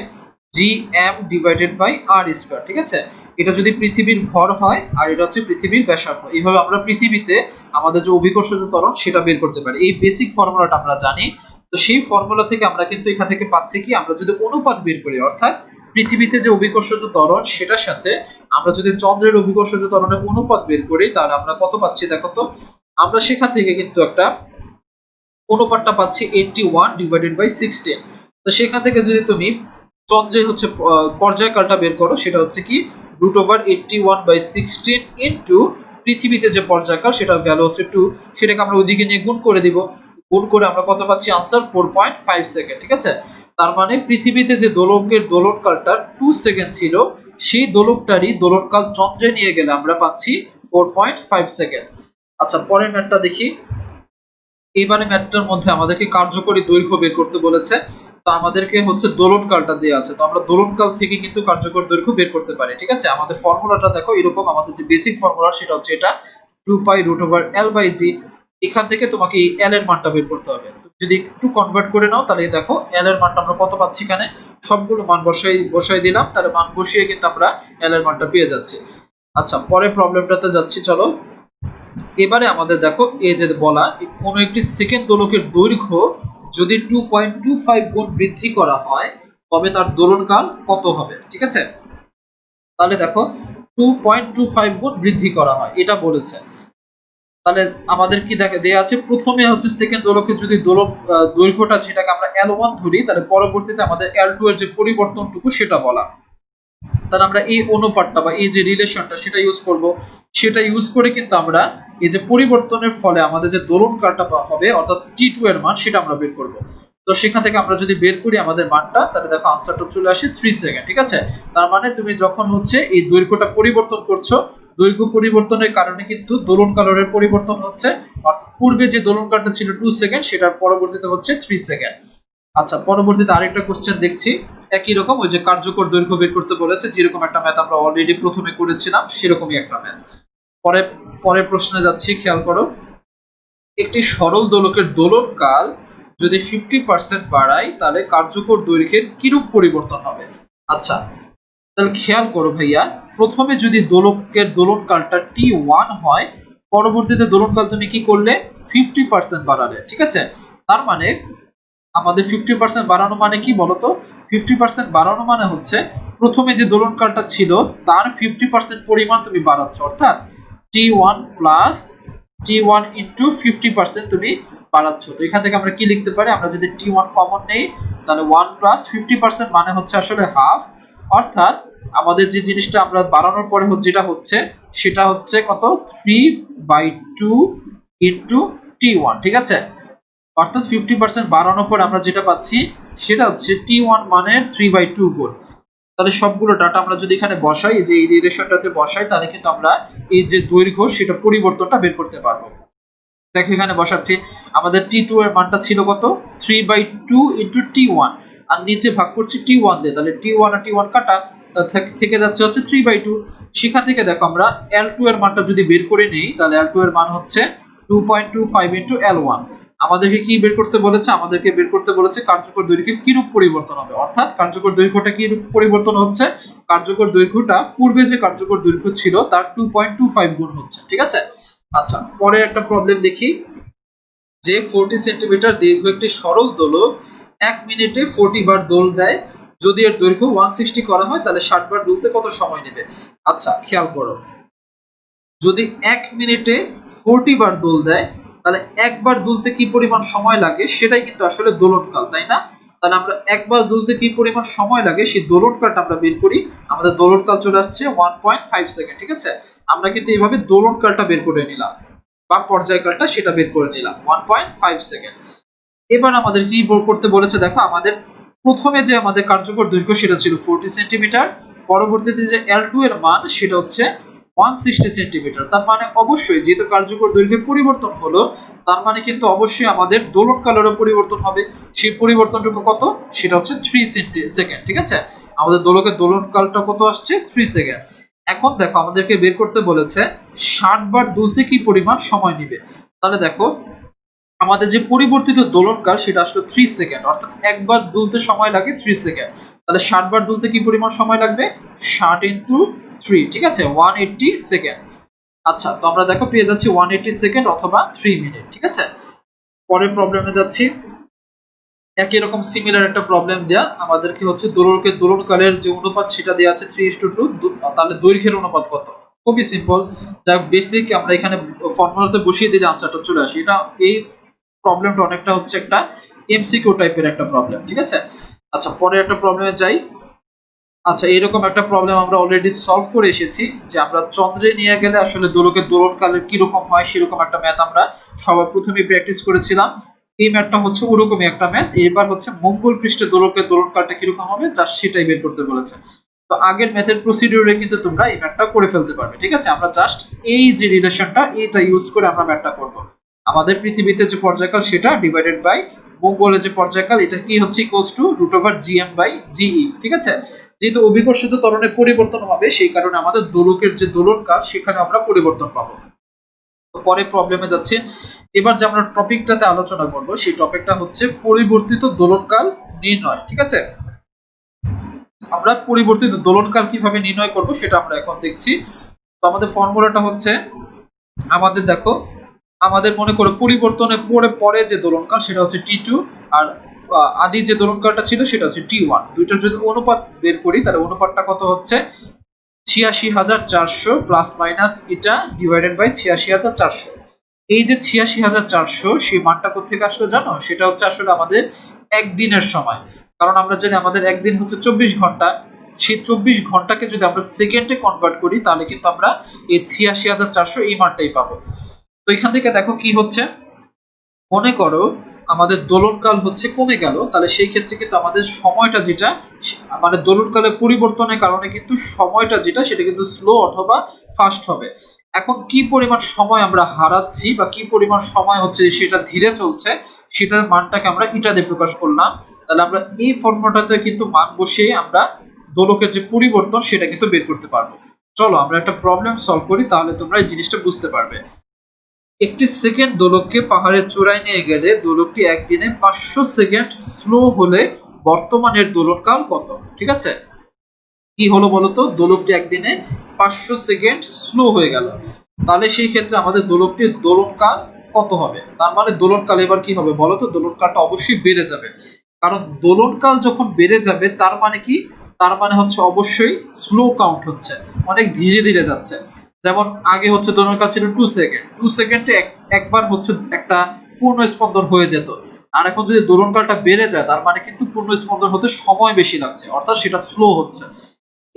Speaker 1: gm/r², ঠিক আছে। এটা যদি পৃথিবীর ভর হয় আর এটা হচ্ছে পৃথিবীর ব্যাসার্ধ, এইভাবে আমরা পৃথিবীতে আমাদের যে অভিকর্ষজ ত্বরণ সেটা বের করতে পারি। এই বেসিক ফর্মুলাটা আমরা জানি। তো সেই ফর্মুলা থেকে আমরা কিন্তু এখান থেকে পাচ্ছি কি, আমরা যদি অনুপাত বের করি, অর্থাৎ পৃথিবীতে যে অভিকর্ষজ ত্বরণ সেটার সাথে আমরা যদি চন্দ্রের অভিকর্ষজ ত্বরণের অনুপাত বের করি, তাহলে আমরা কত পাচ্ছি দেখো তো। আমরা সেখান থেকে কিন্তু একটা অনুপাতটা পাচ্ছি 81/16। তো সেখান থেকে যদি তুমি চন্দ্রে হচ্ছে পর্যায়কালটা বের করো, সেটা হচ্ছে কি √81/16 ইনটু পৃথিবীতে যে পর্যায়কাল সেটা ভ্যালু হচ্ছে 2, সেটাকে আমরা ওইদিকে নিয়ে গুণ করে দিব। গুণ করে আমরা কত পাচ্ছি, आंसर 4.5 সেকেন্ড, ঠিক আছে। তার মানে পৃথিবীতে যে দোলকের দোলনকালটা 2 সেকেন্ড ছিল, সেই দোলকটারই দোলনকাল চন্দ্রে নিয়ে গেলে আমরা পাচ্ছি 4.5 সেকেন্ড। আচ্ছা, পরের ম্যাথটা দেখি। এইবারে ম্যাথটার মধ্যে আমাদেরকে কার্যকরী দৈর্ঘ্য বের করতে বলেছে। তো আমাদেরকে হচ্ছে দোলনকালটা দেওয়া আছে, তো আমরা দোলনকাল থেকে কিন্তু কার্যকর দৈর্ঘ্য বের করতে পারি, ঠিক আছে। আমাদের ফর্মুলাটা দেখো এরকম, আমাদের যে বেসিক ফর্মুলা সেটা হচ্ছে এটা 2π√L/g। এখান থেকে তোমাকে এই L এর মানটা বের করতে হবে। তুমি যদি একটু কনভার্ট করে নাও তাহলে দেখো L এর মানটা আমরা কত পাচ্ছি, এখানে সবগুলো মান বসাই দিলাম, তাহলে মান বসিয়ে কিন্তু আমরা L এর মানটা পেয়ে যাচ্ছি। আচ্ছা, পরের প্রবলেমটাতে যাচ্ছি চলো। এবারে আমাদের দেখো এই যে বলা, কোন একটি সেকেন্ড দোলকের দৈর্ঘ্য যদি 2.25 গুণ বৃদ্ধি করা হয় তবে তার দোলনকাল কত হবে, ঠিক আছে। তাহলে দেখো 2.25 গুণ বৃদ্ধি করা হয় এটা বলেছে। তাহলে আমাদের কি দেয়া আছে, প্রথমে হচ্ছে সেকেন্ড দোলকের যদি দোলক দৈর্ঘ্যটা যেটাকে আমরা L1 ধরি, তাহলে পরবর্তীতে আমাদের L2 এর যে পরিবর্তনটুকু সেটা বলা। তাহলে আমরা এই অনুপাতটা বা এই যে রিলেশনটা সেটা ইউজ করব। সেটা ইউজ করে কিন্তু আমরা এই যে পরিবর্তনের ফলে আমাদের যে দোলনকালটা হবে অর্থাৎ T2 এর মান সেটা আমরা বের করব। তো সেখান থেকে আমরা যদি বের করি আমাদের মানটা, তাহলে দেখো আনসারটা চলে আসে 3 সেকেন্ড। ঠিক আছে, তার মানে তুমি যখন হচ্ছে এই দৈর্ঘ্যটা পরিবর্তন করছো, দৈর্ঘ্য পরিবর্তনের কারণে কিন্তু দোলনকালের পরিবর্তন হচ্ছে। অর্থাৎ পূর্বে যে দোলনকালটা ছিল 2 সেকেন্ড সেটার পরবর্তীতে হচ্ছে 3 সেকেন্ড। আচ্ছা, পরবর্তীতে আরেকটা কোশ্চেন দেখছি। একই রকম ওই যে কার্যকর দৈর্ঘ্য বের করতে বলেছে, যেরকম একটা ম্যাথ আমরা অলরেডি প্রথমে করেছিলাম সেরকমই একটা ম্যাথ। পরের প্রশ্নে যাচ্ছি, খেয়াল করো। একটি সরল দোলকের দোলনকাল যদি 50% বাড়াই তাহলে কার্যকর দৈর্ঘ্যের কিরূপ পরিবর্তন হবে? আচ্ছা, তাহলে খেয়াল করো ভাইয়া, প্রথমে যদি দোলকের দোলনকালটা T1 হয়, পরবর্তীতে দোলনকাল তুমি কি করলে 50% বাড়ালে। ঠিক আছে, তার মানে আমাদের 50% বাড়ানো মানে কি বলতো? 50% বাড়ানো মানে হচ্ছে প্রথমে যে দোলনকালটা ছিল তার 50% পরিমাণ তুমি বাড়াচ্ছ, অর্থাৎ T1 প্লাস T1 ইনটু 50% তুমি বাড়াচ্ছ। তো এখান থেকে আমরা কি লিখতে পারি? আমরা যদি T1 কমন নেই তাহলে 1 প্লাস 50% মানে হচ্ছে আসলে হাফ, অর্থাৎ আমাদের যে জিনিসটা আমরা বাড়ানোর পরে যেটা হচ্ছে সেটা হচ্ছে কত? 3/2 ইনটু T1। ঠিক আছে, অর্থাৎ 50% বাড়ানোর পর আমরা যেটা পাচ্ছি সেটা হচ্ছে T1 মানের 3/2 গুণ। তাহলে সবগুলো ডাটা আমরা যদি এখানে বসাই, যে এই রিলেশনটাতে বসাই, তাহলে কিন্তু আমরা এই যে দৈর্ঘ্য সেটা পরিবর্তনটা বের করতে পারবো। দেখো এখানে বসাচ্ছি, আমাদের T2 এর মানটা ছিল কত? 3/2 ইনটু T1, আর নিচে ভাগ করছি T1 দিয়ে, তাহলে T1 আর T1 কাটা, থেকে যাচ্ছে হচ্ছে 3/2। সেখান থেকে দেখো আমরা L2 এর মানটা যদি বের করে নেই, তাহলে L2 এর মান হচ্ছে 2.25 ইনটু L1। আমাদেরকে কি বের করতে বলেছে? আমাদেরকে বের করতে বলেছে কার্যকর দৈর্ঘ্যের কিরূপ পরিবর্তন হবে, অর্থাৎ কার্যকর দৈর্ঘ্যটা কিরূপ পরিবর্তন হচ্ছে? কার্যকর দৈর্ঘ্যটা পূর্বে যে কার্যকর দৈর্ঘ্য ছিল তার 2.25 গুণ হচ্ছে। ঠিক আছে, আচ্ছা, পরে একটা প্রবলেম দেখি। যে 40 সেন্টিমিটার দীর্ঘ একটি সরল দোলক 1 মিনিটে 40 বার দোল দেয়, যদি এর দৈর্ঘ্য 160 করা হয় তাহলে 60 বার দুলতে কত সময় নেবে? আচ্ছা, খেয়াল করো, যদি 1 মিনিটে 40 বার দোল দেয় তাহলে একবার দুলতে কি পরিমাণ সময় লাগে সেটাই কিন্তু আসলে দোলনকাল, তাই না? তাহলে আমরা একবার দুলতে কি পরিমাণ সময় লাগে সেই দোলনকালটা আমরা বের করি। আমাদের দোলনকাল চলে আসছে 1.5 সেকেন্ড। ঠিক আছে, আমরা কিন্তু এইভাবে দোলনকালটা বের করে নিলাম বা পর্যায়কালটা সেটা বের করে নিলাম 1.5 সেকেন্ড। এবার আমাদের কি করতে বলেছে? দেখো, আমাদের প্রথমে যে আমাদের কার্যকর দৈর্ঘ্য সেটা ছিল 40 সেন্টিমিটার, পরবর্তীতে যে L2 এর মান সেটা হচ্ছে 160 সেন্টিমিটার। তার মানে অবশ্যই যেহেতু কার্যকর দৈর্ঘ্যের পরিবর্তন হলো, তার মানে কিন্তু অবশ্যই আমাদের দোলনকালেরও পরিবর্তন হবে। সেই পরিবর্তনটুকু কত? সেটা হচ্ছে 3 সেকেন্ড। ঠিক আছে, আমাদের দোলকের দোলনকালটা কত আসছে? 3 সেকেন্ড। এখন দেখো, আমাদেরকে বের করতে বলেছে 60 বার দুলতে কি পরিমাণ সময় নেবে। তাহলে দেখো, আমাদের যে পরিবর্তিত দোলনকাল সেটা আসলে 3 সেকেন্ড, অর্থাৎ একবার দুলতে সময় লাগে 3 সেকেন্ড। তাহলে 60 বার দুলতে কি পরিমাণ সময় লাগবে? 60 ইনটু 3, ঠিক আছে, 180 সেকেন্ড। আচ্ছা, তো আমরা দেখো পেয়ে যাচ্ছি 180 সেকেন্ড অথবা 3 মিনিট। ঠিক আছে, পরের প্রবলেমে যাচ্ছি। একই রকম সিমিলার একটা প্রবলেম দেয়া, আমাদেরকে হচ্ছে দোলকের দোলনকালের যে অনুপাত সেটা দেয়া আছে 3:2, তাহলে দৈর্ঘ্যের অনুপাত কত? খুবই সিম্পল, যা বেসিক আমরা এখানে ফর্মুলাতে বসিয়ে দিলে আনসারটা চলে আসে। এটা এই প্রবলেমটা অনেকটা হচ্ছে একটা এমসিকিউ টাইপের একটা প্রবলেম। ঠিক আছে, আচ্ছা, পরে একটা প্রবলেমে যাই। আচ্ছা, এরকম একটা প্রবলেম আমরা অলরেডি সলভ করে এসেছি, যে আমরা চন্দ্রে নিয়ে গেলে আসলে দোলকের দোলনকালের কি রকম হয় সেরকম একটা ম্যাথ আমরা সবার প্রথমেই প্র্যাকটিস করেছিলাম। এই ম্যাথটা হচ্ছে ওরকমই একটা ম্যাথ। এবার হচ্ছে মঙ্গল পৃষ্ঠে দোলকের দোলনকালটা কি রকম হবে জাস্ট সেটাই বের করতে বলেছে। তো আগের ম্যাথের প্রসিডিউরে কিন্তু তোমরা এই ম্যাথটা করে ফেলতে পারবে। ঠিক আছে, আমরা জাস্ট এই যে রিলেশনটা এটা ইউজ করে আমরা ম্যাথটা করব। আমাদের পৃথিবীতে যে পর্যায়কাল সেটা ডিভাইডেড বাই মঙ্গলের যে পর্যায়কাল, এটা কি হচ্ছে ইকুয়ালস টু √gm/ge। ঠিক আছে, যেহেতু অভিকর্ষিত ত্বরণের পরিবর্তন হবে সেই কারণে আমাদের দোলকের যে দোলনকাল সেখানে আমরা পরিবর্তন পাবো। তো পরে প্রবলেমে যাচ্ছে। এবার যে আমরা টপিকটাতে আলোচনা করব সেই টপিকটা হচ্ছে পরিবর্তিত দোলনকাল নির্ণয়। ঠিক আছে, আমরা পরিবর্তিত দোলনকাল কিভাবে নির্ণয় করব সেটা আমরা এখন দেখছি। তো আমাদের ফর্মুলাটা হচ্ছে, আমাদের দেখো, আমাদের মনে করো পরিবর্তনের পরে যে দোলনকাল সেটা হচ্ছে T2, আর আদি যে দোলনকালটা ছিল সেটা হচ্ছে T1। দুইটার যদি অনুপাত বের করি তাহলে অনুপাতটা কত হচ্ছে? ৮৬,৪০০ প্লাস মাইনাস এটা ডিভাইডেড বাই ৮৬,৪০০। এই যে ৮৬,৪০০ সেই মানটা কোথেকে আসলো জানো? সেটা হচ্ছে আসলে আমাদের একদিনের সময়। কারণ আমরা জানি আমাদের একদিন হচ্ছে ২৪ ঘন্টা। সেই ২৪ ঘন্টাকে যদি আমরা সেকেন্ডে কনভার্ট করি তাহলে কিন্তু আমরা এই ৮৬,৪০০ এই মানটাই পাবো। তো এখান থেকে দেখো কি হচ্ছে, মনে করো আমাদের দোলনকাল হচ্ছে কমে গেল, তাহলে সেই ক্ষেত্রে কিন্তু আমাদের সময়টা যেটা মানে দোলনকালের পরিবর্তনের কারণে কিন্তু সময়টা যেটা সেটা কিন্তু স্লো অথবা ফাস্ট হবে। এখন কি পরিমাণ সময় আমরা হারাচ্ছি বা কি পরিমাণ সময় হচ্ছে সেটা ধীরে চলছে সেটার মানটাকে আমরা ইটা দিয়ে প্রকাশ করলাম। তাহলে আমরা এই ফর্মুলাটাতে কিন্তু মান বসিয়ে আমরা দোলকের যে পরিবর্তন সেটা কিন্তু বের করতে পারবো। চলো আমরা একটা প্রবলেম সলভ করি, তাহলে তোমরা এই জিনিসটা বুঝতে পারবে। একটি সেকেন্ড দোলককে পাহাড়ের চূড়ায় নিয়ে গেলে দোলকটি একদিনে 500 সেকেন্ড স্লো হলে বর্তমানের দোলনকাল কত? ঠিক আছে, কি হলো বলতো, দোলকটি একদিনে 500 সেকেন্ড স্লো হয়ে গেল, তাহলে সেই ক্ষেত্রে আমাদের দোলকটির দোলনকাল কত হবে? তার মানে দোলনকাল এবার কি হবে বলতো, দোলনকালটা অবশ্যই বেড়ে যাবে। কারণ দোলনকাল যখন বেড়ে যাবে তার মানে কি, তার মানে হচ্ছে অবশ্যই স্লো কাউন্ট হচ্ছে, অনেক ধীরে ধীরে যাচ্ছে। যেমন আগে হচ্ছে দোলনকাল ছিল 2 সেকেন্ড, 2 সেকেন্ডে একবার হচ্ছে একটা পূর্ণ স্পন্দন হয়ে যেত। আর এখন যদি দোলনকালটা বেড়ে যায় তার মানে কিন্তু পূর্ণ স্পন্দন হতে সময় বেশি লাগছে, অর্থাৎ সেটা স্লো হচ্ছে।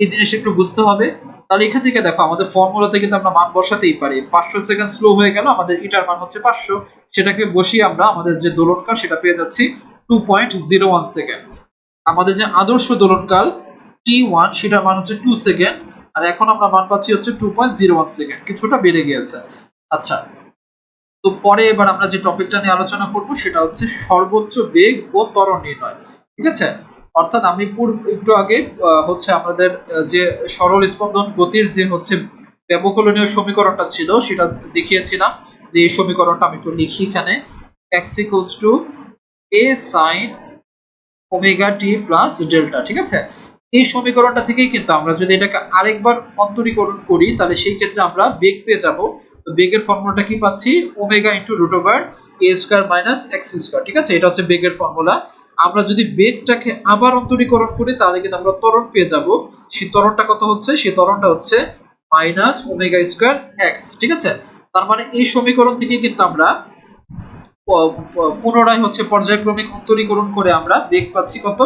Speaker 1: এই জিনিসটা একটু বুঝতে হবে। তাহলে এখান থেকে দেখো আমাদের ফর্মুলাতে কিন্তু আমরা মান বসাতেই পারি। 500 সেকেন্ড স্লো হয়ে গেল, আমাদের ইটার মান হচ্ছে 500, সেটাকে বসিয়ে আমরা আমাদের যে দোলনকাল সেটা পেয়ে যাচ্ছি 2.01 সেকেন্ড। আমাদের যে আদর্শ দোলনকাল T1 সেটার মান হচ্ছে 2 সেকেন্ড, আর এখন আমরা মান পাচ্ছি হচ্ছে 2.01 সেকেন্ড, কিছুটা বেড়ে গিয়েছে। আচ্ছা, তো পরে এবার আমরা যে টপিকটা নিয়ে আলোচনা করব সেটা হচ্ছে সর্বোচ্চ বেগ ও ত্বরণ নির্ণয়। ঠিক আছে, অর্থাৎ আমি একটু আগে হচ্ছে আমাদের যে সরল স্পন্দন গতির যে হচ্ছে ব্যবকলনীয় সমীকরণটা ছিল সেটা দেখিয়েছিলাম। যে এই সমীকরণটা আমি একটু লিখি এখানে, x a sin omega t plus delta. ঠিক আছে, এই সমীকরণটা থেকেই কিন্তু আমরা যদি এটাকে আরেকবার অন্তরীকরণ করি তাহলে সেই ক্ষেত্রে আমরা বেগ পেয়ে যাব। তো বেগের ফর্মুলাটা কি পাচ্ছি, omega into root over a square minus x square. ঠিক আছে, এটা হচ্ছে বেগের ফর্মুলা। আমরা যদি বেগটাকে আবার অন্তরীকরণ করি তাহলে কিন্তু আমরা ত্বরণ পেয়ে যাব। সেই ত্বরণটা কত হচ্ছে, সেই ত্বরণটা হচ্ছে মাইনাস ওমেগা স্কয়ার এক্স। ঠিক আছে, তার মানে এই সমীকরণ থেকে কিন্তু আমরা পুনরায় হচ্ছে পর্যায়ক্রমিক অন্তরীকরণ করে আমরা বেগ পাচ্ছি কত,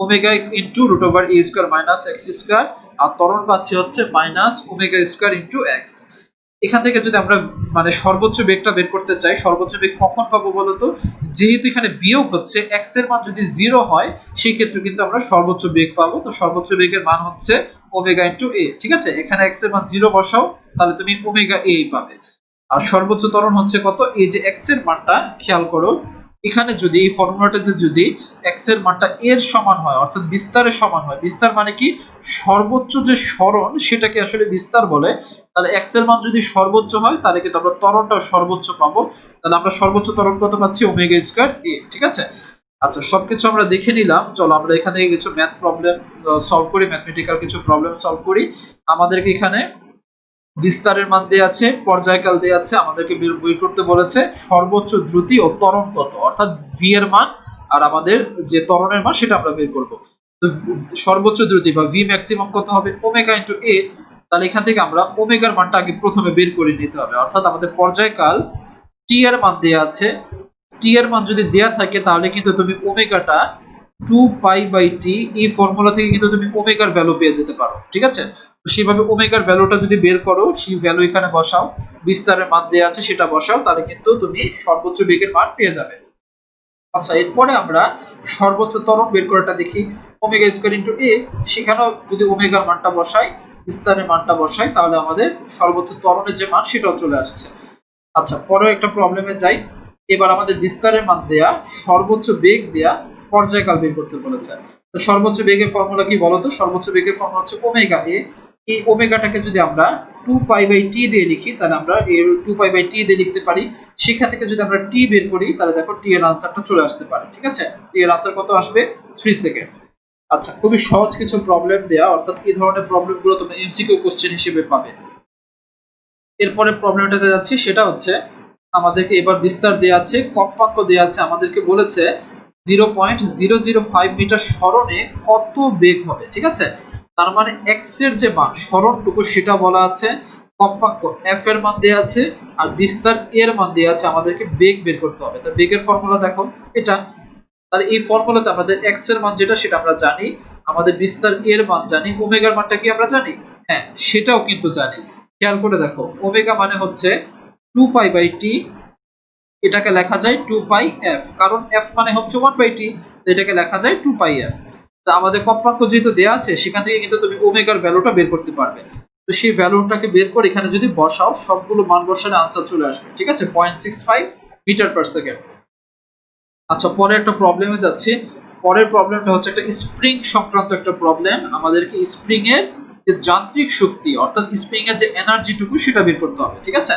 Speaker 1: omega into root over a square minus x square, আর ত্বরণ পাচ্ছি হচ্ছে minus omega square into x. এখান থেকে যদি আমরা মানে সর্বোচ্চ বেগটা বের করতে চাই, সর্বোচ্চ বেগ কখন পাবো বলতো, যেহেতু এখানে বিয়োগ হচ্ছে, এক্স এর মান যদি 0 হয় সেই ক্ষেত্রে কিন্তু আমরা সর্বোচ্চ বেগ পাবো। তো সর্বোচ্চ বেগের মান হচ্ছে ওমেগা ইনটু এ। ঠিক আছে, এখানে এক্স এর মান 0 বসাও, তাহলে তুমি ওমেগা এ পাবে। আর সর্বোচ্চ ত্বরণ হচ্ছে কত, এই যে x এর মানটা খেয়াল করো, এখানে যদি এই ফর্মুলাটাতে যদি x এর মানটা এর সমান হয় অর্থাৎ বিস্তারের সমান হয়, বিস্তার মানে কি সর্বোচ্চ যে সরণ সেটাকে আসলে বিস্তার বলে, তাহলে x এর মান যদি সর্বোচ্চ হয় তাহলে কিন্তু আমরা ত্বরণটাও সর্বোচ্চ পাবো। তাহলে আমরা সর্বোচ্চ ত্বরণ কত পাচ্ছি, ওমেগা স্কয়ার এ। ঠিক আছে, আচ্ছা সবকিছু আমরা দেখে নিলাম। চলো আমরা এখান থেকে কিছু ম্যাথ প্রবলেম সলভ করি, ম্যাথমেটিক্যাল কিছু প্রবলেম সলভ করি। আমাদেরকে এখানে বিস্তারের মান দেয়া আছে, পর্যায়কাল দেয়া আছে, আমাদেরকে বের করতে বলেছে সর্বোচ্চ দ্রুতি ও ত্বরণ কত, অর্থাৎ ভি এর মান আর আমাদের যে ত্বরণের মান সেটা আমরা বের করব। তো সর্বোচ্চ দ্রুতি বা ভি ম্যাক্সিমাম কত হবে, ওমেগা ইনটু এ। তাহলে এখান থেকে আমরা ওমেগার মানটা আগে প্রথমে বের করে নিতে হবে, অর্থাৎ আমাদের পর্যায়কাল টি এর মান দেয়া আছে, টি এর মান যদি দেয়া থাকে তাহলে কিন্তু তুমি ওমেগাটা 2 পাই বাই টি, এই ফর্মুলা থেকে কিন্তু তুমি ওমেগার ভ্যালু পেয়ে যেতে পারো। ঠিক আছে, তো সেভাবে ওমেগার ভ্যালুটা যদি বের করো সেই ভ্যালু এখানে বসাও, বিস্তারের মান দেয়া আছে সেটা বসাও, তাহলে কিন্তু তুমি সর্বোচ্চ বেগের মান পেয়ে যাবে। আচ্ছা, এরপরে আমরা সর্বোচ্চ ত্বরণ বের করাটা দেখি, ওমেগা স্কয়ার ইনটু এ, সেখানেও যদি ওমেগার মানটা বসাই, বিস্তারের মানটা বসাই, তাহলে আমাদের সর্বোচ্চ ত্বরণের যে মান সেটাও চলে আসছে। আচ্ছা, পরের একটা প্রবলেমে যাই। এবার আমাদের বিস্তারের মান দেয়া, সর্বোচ্চ বেগ দেয়া, পর্যায়কাল বের করতে বলেছে। তো সর্বোচ্চ বেগের ফর্মুলা কি বলতো, সর্বোচ্চ বেগের ফর্মুলা হচ্ছে ওমেগা এ। এই ওমেগাটাকে যদি আমরা 2 পাই বাই টি দিয়ে লিখি তাহলে আমরা এর 2 পাই বাই টি দিয়ে লিখতে পারি। সেখান থেকে যদি আমরা টি বের করি তাহলে দেখো টি এর আনসারটা চলে আসতে পারে। ঠিক আছে, টি এর আনসার কত আসবে, 3 সেকেন্ড। আচ্ছা, খুবই সহজ কিছু প্রবলেম দেয়া, অর্থাৎ এই ধরনের প্রবলেমগুলো তোমরা এমসিকিউ কোশ্চেন হিসেবে পাবে। এরপরে প্রবলেমটাতে যাচ্ছি, সেটা হচ্ছে আমাদেরকে এবার বিস্তার দেয়া আছে, কম্পাঙ্ক দেয়া আছে, আমাদেরকে বলেছে 0.005 মিটার সরণে কত বেগ হবে। ঠিক আছে, তার মানে x এর যে মান সরণটুকু সেটা বলা আছে, কম্পাঙ্ক এফ এর মান দেওয়া আছে আর বিস্তার এর মান দেওয়া আছে, আমাদেরকে বেগ বের করতে হবে। তো বেগের ফর্মুলা দেখো এটা, তাহলে এই ফর্মুলাতে আমাদের এক্স এর মান যেটা সেটা আমরা জানি, আমাদের বিস্তার এর মান জানি, ওমেগার মানটা কি আমরা জানি, হ্যাঁ সেটাও কিন্তু জানি। খেয়াল করে দেখো ওমেগা মানে হচ্ছে 2π/t, এটাকে লেখা যায় 2πf, কারণ f মানে হচ্ছে 1/t, তো এটাকে লেখা যায় 2πf। তো আমাদের কম্পাঙ্ক যেহেতু দেয়া আছে সেখান থেকে কিন্তু তুমি ওমেগার ভ্যালুটা বের করতে পারবে। তো সেই ভ্যালুটাকে বের করে এখানে যদি বসাও, সবগুলো মান বসালে आंसर চলে আসবে, ঠিক আছে, 0.65 মিটার পার সেকেন্ড। আচ্ছা পরে একটা প্রবলেমে যাচ্ছি। পরের প্রবলেমটা হচ্ছে একটা স্প্রিং সংক্রান্ত একটা প্রবলেম। আমাদেরকে স্প্রিং এর যে যান্ত্রিক শক্তি অর্থাৎ স্প্রিং এর যে এনার্জিটুকু সেটা বের করতে হবে, ঠিক আছে।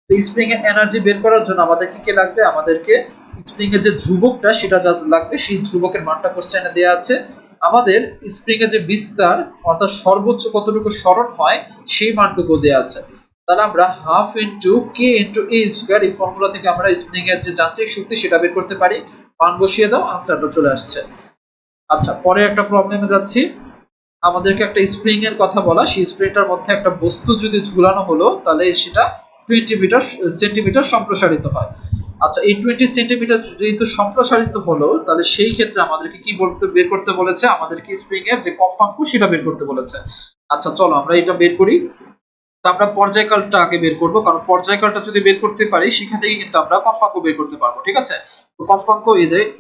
Speaker 1: তো স্প্রিং এর এনার্জি বের করার জন্য আমাদের কি কি লাগবে, আমাদেরকে স্প্রিং এর যে ধ্রুবকটা সেটা যা লাগবে সেই ধ্রুবকের মানটা কোশ্চেনে দেয়া আছে। আমাদের স্প্রিং এর যে বিস্তার অর্থাৎ সর্বোচ্চ কতটুকু সরণ হয় সেই মানটুকু দেয়া আছে। তাহলে আমরা half into K into a square এই ফর্মুলা থেকে আমরা স্প্রিং এর যে যান্ত্রিক শক্তি সেটা বের করতে পারি। মান বসিয়ে দাও, আনসারটা চলে আসছে। আচ্ছা পরে একটা প্রবলেমে যাচ্ছি। আমাদেরকে একটা স্প্রিং এর কথা বলা, সেই স্প্রিংটার মধ্যে একটা বস্তু যদি ঝুলানো হলো তাহলে সেটা 20 সেন্টিমিটার সম্প্রসারিত হয়। আচ্ছা এই 20 সেন্টিমিটার যেহেতু সম্প্রসারিত হলো, তাহলে সেই ক্ষেত্রে আমাদেরকে কি বের করতে বলেছে, আমাদেরকে স্প্রিং এর যে কম্পাঙ্ক সেটা বের করতে বলেছে। আচ্ছা চলো আমরা এটা বের করি। তো আমরা পর্যায়কালটা আগে বের করব, কারণ পর্যায়কালটা যদি বের করতে পারি সেখান থেকে কিন্তু আমরা কম্পাঙ্ক বের করতে পারবো, ঠিক আছে। তো কম্পাঙ্ক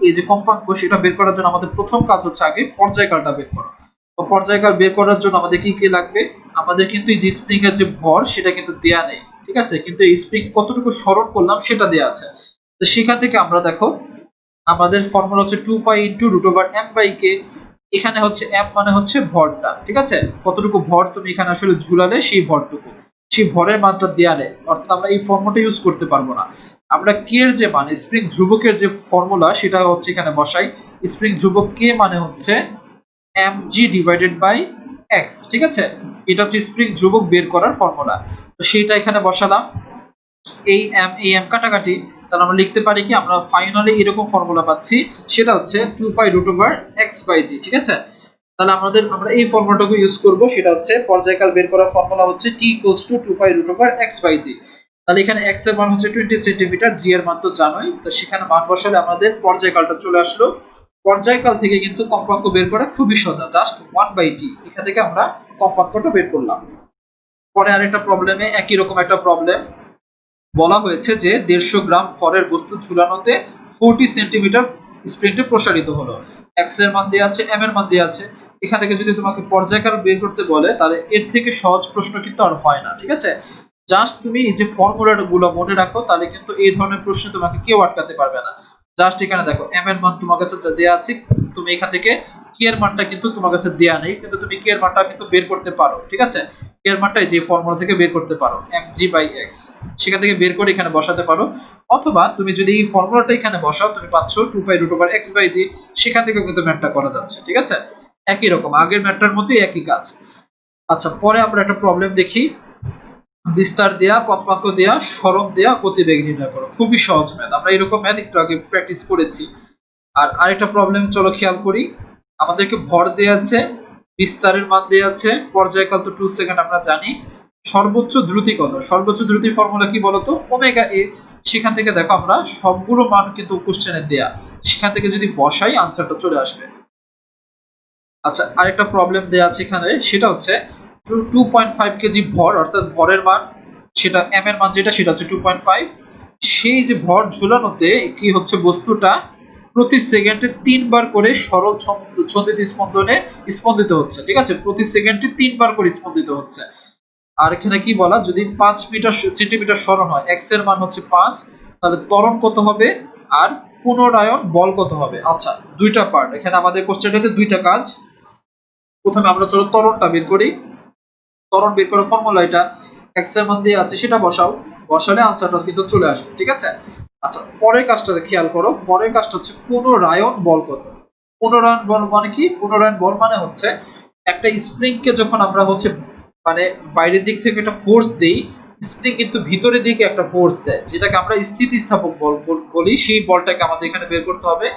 Speaker 1: এই যে কম্পাঙ্ক সেটা বের করার জন্য আমাদের প্রথম কাজ হচ্ছে আগে পর্যায়কালটা বের করা। তো পর্যায়কাল বের করার জন্য আমাদের কি কি লাগবে, আমাদের কিন্তু এই যে স্প্রিং এর যে ভর সেটা কিন্তু দেয়া নেই, ঠিক আছে, কিন্তু এই স্প্রিং কতটুকু সরণ করলাম সেটা দেয়া আছে। তো সেখান থেকে আমরা দেখো আমাদের ফর্মুলা হচ্ছে 2π * √m/k। এখানে হচ্ছে m মানে হচ্ছে ভরটা, ঠিক আছে, কতটুকু ভর তুমি এখানে আসলে ঝুলালে সেই ভরটুকু, সেই ভরের মানটা দেয়া নেই, অর্থাৎ আমরা এই ফর্মুলাটা ইউজ করতে পারবো না। আমরা k এর যে মান স্প্রিং ধ্রুবকের যে ফর্মুলা সেটা হচ্ছে এখানে বসাই। স্প্রিং ধ্রুবক k মানে হচ্ছে mg/x, ঠিক আছে, এটা হচ্ছে স্প্রিং ধ্রুবক বের করার ফর্মুলা। তো সেটা এখানে বসালাম। এই m কাটাকাটি, তাহলে আমরা লিখতে পারি কি, আমরা ফাইনালি এরকম ফর্মুলা পাচ্ছি, সেটা হচ্ছে 2π√x/g, ঠিক আছে। তাহলে আমরা এই ফর্মুলাটাকে ইউজ করব, সেটা হচ্ছে পর্যায়কাল বের করার ফর্মুলা হচ্ছে t = 2π√x/g। তাহলে এখানে x এর মান হচ্ছে 20 সেন্টিমিটার, g এর মান তো জানোই, তো সেখানে মান বসালে আমাদের পর্যায়কালটা চলে আসলো। পর্যায়কাল থেকে কিন্তু কম্পাঙ্ক বের করা খুবই সোজা, জাস্ট 1/t, এখান থেকে আমরা কম্পাঙ্কটা বের করলাম। পরে আরেকটা প্রবলেমে একই রকম একটা প্রবলেম বলা হয়েছে যে 150 গ্রাম ভরের বস্তু ঝুলানোতে 40 সেন্টিমিটার স্প্রিংটি প্রসারিত হলো। x এর মান দেয়া আছে, m এর মান দেয়া আছে। এখান থেকে যদি তোমাকে পর্যায়কাল বের করতে বলে তাহলে এর থেকে সহজ প্রশ্ন কিন্তু আর হয় না, ঠিক আছে। জাস্ট তুমি এই যে ফর্মুলাগুলো মনে রাখো, তাহলে কিন্তু এই ধরনের প্রশ্নে তোমাকে কেউ আটকাতে পারবে না। জাস্ট এখানে দেখো m এর মান তোমার কাছে যা দেয়া আছে, তুমি এখান থেকে k এর মানটা কিন্তু তোমার কাছে দেয়া নেই, কিন্তু তুমি k এর মানটা কিন্তু বের করতে পারো, ঠিক আছে। k এর মানটা যে ফর্মুলা থেকে বের করতে পারো mg/x, সেখান থেকে বের করে এখানে বসাতে পারো। অথবা তুমি যদি এই ফর্মুলাটা এখানে বসাও, তুমি পাচ্ছ 2π√x/g, সেখান থেকে কিন্তু ম্যাথটা করা যাচ্ছে, ঠিক আছে। একই রকম আগের ম্যাথটার মতোই একই কাজ। আচ্ছা পরে আমরা একটা প্রবলেম দেখি। বিস্তার দেয়া, কম্পাঙ্ক দেয়া, সরণ দেয়া, গতিবেগ নির্ণয় করো। খুবই সহজ ম্যাথ, আমরা এরকম ম্যাথ একটু আগে প্র্যাকটিস করেছি। আর আরেকটা প্রবলেম চলো খেয়াল করি। আমাদেরকে ভর দেয়া আছে, বিস্তারের মান দেয়া আছে, পর্যায়কাল তো 2 সেকেন্ড আমরা জানি, সর্বোচ্চ দ্রুতি কত, সর্বোচ্চ দ্রুতি ফর্মুলা কি বলতো, ওমেগা এ। সেখান থেকে দেখো আমরা সবগুলো মান কিন্তু কোশ্চেনে দেয়া, সেখান থেকে যদি বসাই আনসারটা চলে আসবে। আচ্ছা আরেকটা প্রবলেম দেয়া আছে এখানে, সেটা হচ্ছে 2.5 কেজি ভর, অর্থাৎ ভরের মান, সেটা m এর মান যেটা সেটা হচ্ছে 2.5। সেই যে ভর ঝুলানোতে কি হচ্ছে, বস্তুটা প্রতি সেকেন্ডে 3 বার করে সরল ছন্দিত স্পন্দনে স্পন্দিত হচ্ছে, ঠিক আছে, প্রতি সেকেন্ডে 3 বার করে স্পন্দিত হচ্ছে। আর এখানে কি বলা, যদি 5 সেন্টিমিটার সরণ হয়, x এর মান হচ্ছে 5, তাহলে ত্বরণ কত হবে আর পুনরায়ন বল কত হবে। আচ্ছা দুইটা পার্ট এখানে আমাদের কোশ্চেনটাতে, দুইটা কাজ। প্রথমে আমরা চলো ত্বরণটা বের করি। ত্বরণ বের করার ফর্মুলা এটা, x এর মান দিয়ে আছে সেটা বসাও, বসালে আনসারটা কিন্তু চলে আসবে, ঠিক আছে। আচ্ছা পরের কাজটা খেয়াল করো, পরের কাজটা হচ্ছে পুনরায়ন বল কত। পুনরায়ন বল মানে কি, পুনরায়ন বল মানে হচ্ছে একটা স্প্রিং কে যখন আমরা হচ্ছে মানে বাইরের দিক থেকে একটা ফোর্স দেই, স্প্রিং কিন্তু ভিতরের দিকে একটা ফোর্স দেয়, যেটাকে আমরা স্থিতিস্থাপক বল বলি, সেই বলটাকে আমাদের এখানে বের করতে হবে।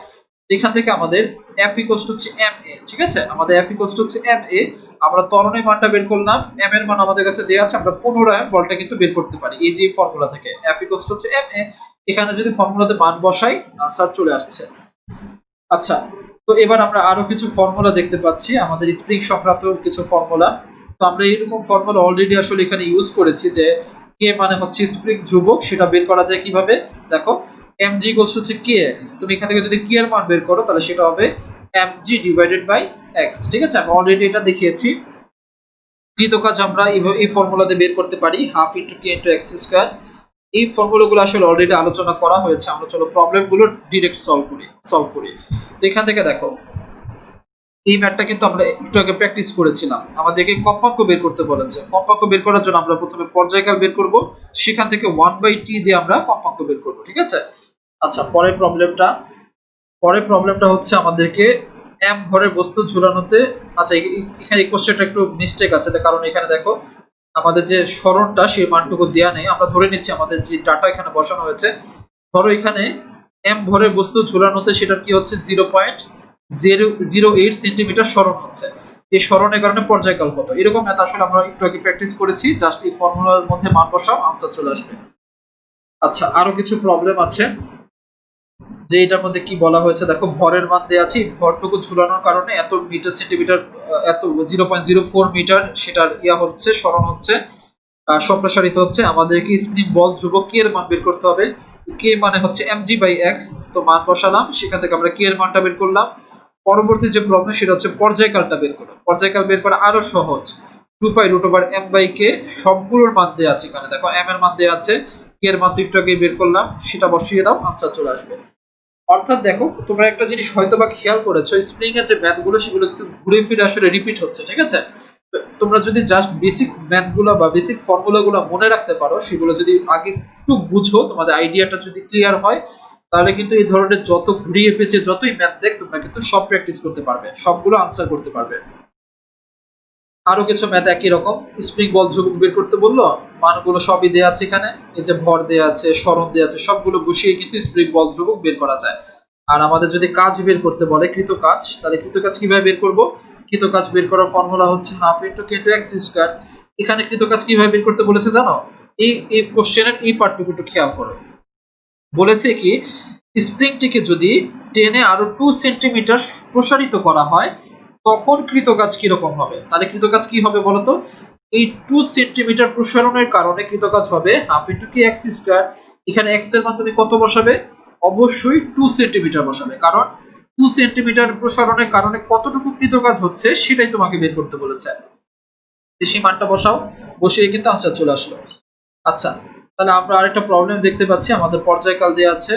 Speaker 1: এখান থেকে আমাদের F = হচ্ছে ma, ঠিক আছে, আমাদের F = হচ্ছে ma। আমরা ত্বরণের মানটা বের করলাম, m এর মান আমাদের কাছে দেওয়া আছে, আমরা পুনরায় বলটা কিন্তু বের করতে পারি এই যে ফর্মুলা থেকে F হচ্ছে ma। এখানে যদি ফর্মুলাতে মান বসাই আনসার চলে আসছে। আচ্ছা, তো এবার আমরা আরো কিছু ফর্মুলা দেখতে পাচ্ছি আমাদের স্প্রিং সংক্রান্ত কিছু ফর্মুলা। তো আমরা এরকম ফর্মুলা অলরেডি আসলে এখানে ইউজ করেছি যে k মানে হচ্ছে স্প্রিং ধ্রুবক, সেটা বের করা যায় কিভাবে দেখো, mg হচ্ছে kx। তুমি এখান থেকে যদি k এর মান বের করো তাহলে সেটা হবে mg ডিভাইডেড বাই x। ঠিক আছে, আমি অলরেডি এটা দেখিয়েছি। কৃত কাজ আমরা এই ফর্মুলাতে বের করতে পারি half into k into x square. এই ফর্মুলাগুলো আসলে অলরেডি আলোচনা করা হয়েছে, আমরা চলো প্রবলেমগুলো ডিরেক্ট সলভ করি। তো এখান থেকে দেখো এই ম্যাথটা কিন্তু আমরা একটু আগে প্র্যাকটিস করেছিলাম, আমাদেরকে কম্পাঙ্ক বের করতে বলেছে। কম্পাঙ্ক বের করার জন্য আমরা প্রথমে পর্যায়কাল বের করব, সেখান থেকে 1/t দিয়ে আমরা কম্পাঙ্ক বের করব। ঠিক আছে, আচ্ছা পরের প্রবলেমটা হচ্ছে আমাদেরকে m ভরের বস্তু ঝুলানোতে, আচ্ছা এখানে এই কোশ্চেনটা একটু মিস্টেক আছে, কারণ এখানে দেখো আমাদের যে সরণটা সেই মানটুকু দেয়া নেই। আমরা ধরে নিচ্ছি আমাদের যে ডাটা এখানে বসানো হয়েছে, ধরো এখানে m ভরের বস্তু ঝুলানোতে সেটার কি হচ্ছে 0.008 সেন্টিমিটার সরণ হচ্ছে। এই সরণের কারণে পর্যায়কাল কত, এরকম ম্যাথ আসলে আমরা একটু আগে প্র্যাকটিস করেছি। জাস্ট এই ফর্মুলার মধ্যে মান বসাও, আনসার চলে আসবে। আচ্ছা আরো কিছু প্রবলেম আছে যে এটার মধ্যে কি বলা হয়েছে দেখো, ভরের মান দেয়া আছে, ভরটুকু ঝুলানোর কারণে এত মিটার সেন্টিমিটার, এত 0.04 মিটার সেটার হচ্ছে সরণ হচ্ছে, সম্প্রসারিত হচ্ছে। আমাদেরকে স্প্রিং বল ধ্রুবক k এর মান বের করতে হবে। k মানে হচ্ছে mg বাই x, তো মান বসালাম, সেখান থেকে আমরা k এর মানটা বের করলাম। পরবর্তী যে প্রবলেম সেটা হচ্ছে পর্যায়কালটা বের করা। পর্যায়কাল বের করা আরো সহজ, 2π√m/k সবগুলোর মান দেয়া আছে। এখানে দেখো m এর মান দেয়া আছে, k এর মান তো একটু আগে বের করলাম, সেটা বসিয়ে দাও, আনসার চলে আসবে। অর্থাৎ দেখো তোমরা একটা জিনিস হয়তোবা খেয়াল করেছো, স্প্রিং এর যে ম্যাথগুলো সেগুলো কিন্তু ঘুরে ফিরে আসলে রিপিট হচ্ছে। ঠিক আছে, তোমরা যদি জাস্ট বেসিক ম্যাথগুলো বা বেসিক ফর্মুলাগুলো মনে রাখতে পারো, সেগুলো যদি আগে একটু বুঝো, তোমাদের আইডিয়াটা যদি ক্লিয়ার হয়, তাহলে কিন্তু এই ধরনের যত ঘুরিয়ে পেঁচে যতই ম্যাথ দেখ তোমরা কিন্তু সব প্র্যাকটিস করতে পারবে, সবগুলো আনসার করতে পারবে। আরো কিছু ম্যাথ একই রকম, স্প্রিং বল ধ্রুবক বের করতে বললো, মানগুলো সবই দেয়া আছে এখানে, এই যে ভর দেয়া আছে, সরণ দেয়া আছে, সবগুলো বসিয়ে কিন্তু স্প্রিং বল ধ্রুবক বের করা যায়। আর আমাদের যদি কাজ বের করতে বলে কৃত কাজ, তাহলে কৃত কাজ কিভাবে বের করব? কৃত কাজ বের করার ফর্মুলা হচ্ছে half into k into x square. এখানে কৃত কাজ কিভাবে বের করতে বলেছে জানো? এই কোশ্চেনের এই পার্টটুকু একটু খেয়াল করো। বলেছে কি, স্প্রিংটিকে যদি টেনে আরো 2 সেন্টিমিটার প্রসারিত করা হয় তখন কৃতকাজ কি রকম হবে? তাহলে কৃতকাজ কি হবে বলতো? এই 2 সেন্টিমিটার প্রসারণের কারণে কৃতকাজ হবে half into k x square. এখানে x এর মান তুমি কত বসাবে? অবশ্যই 2 সেন্টিমিটার বসাবে, কারণ 2 সেন্টিমিটার প্রসারণের কারণে কতটুকু কৃতকাজ হচ্ছে সেটাই তোমাকে বের করতে বলেছে। সেই মানটা বসাও, বসিয়ে কিন্তু আনসার চলে আসলো। আচ্ছা, তাহলে আমরা আরেকটা প্রবলেম দেখতে পাচ্ছি, আমাদের পর্যায়কাল দেয়া আছে,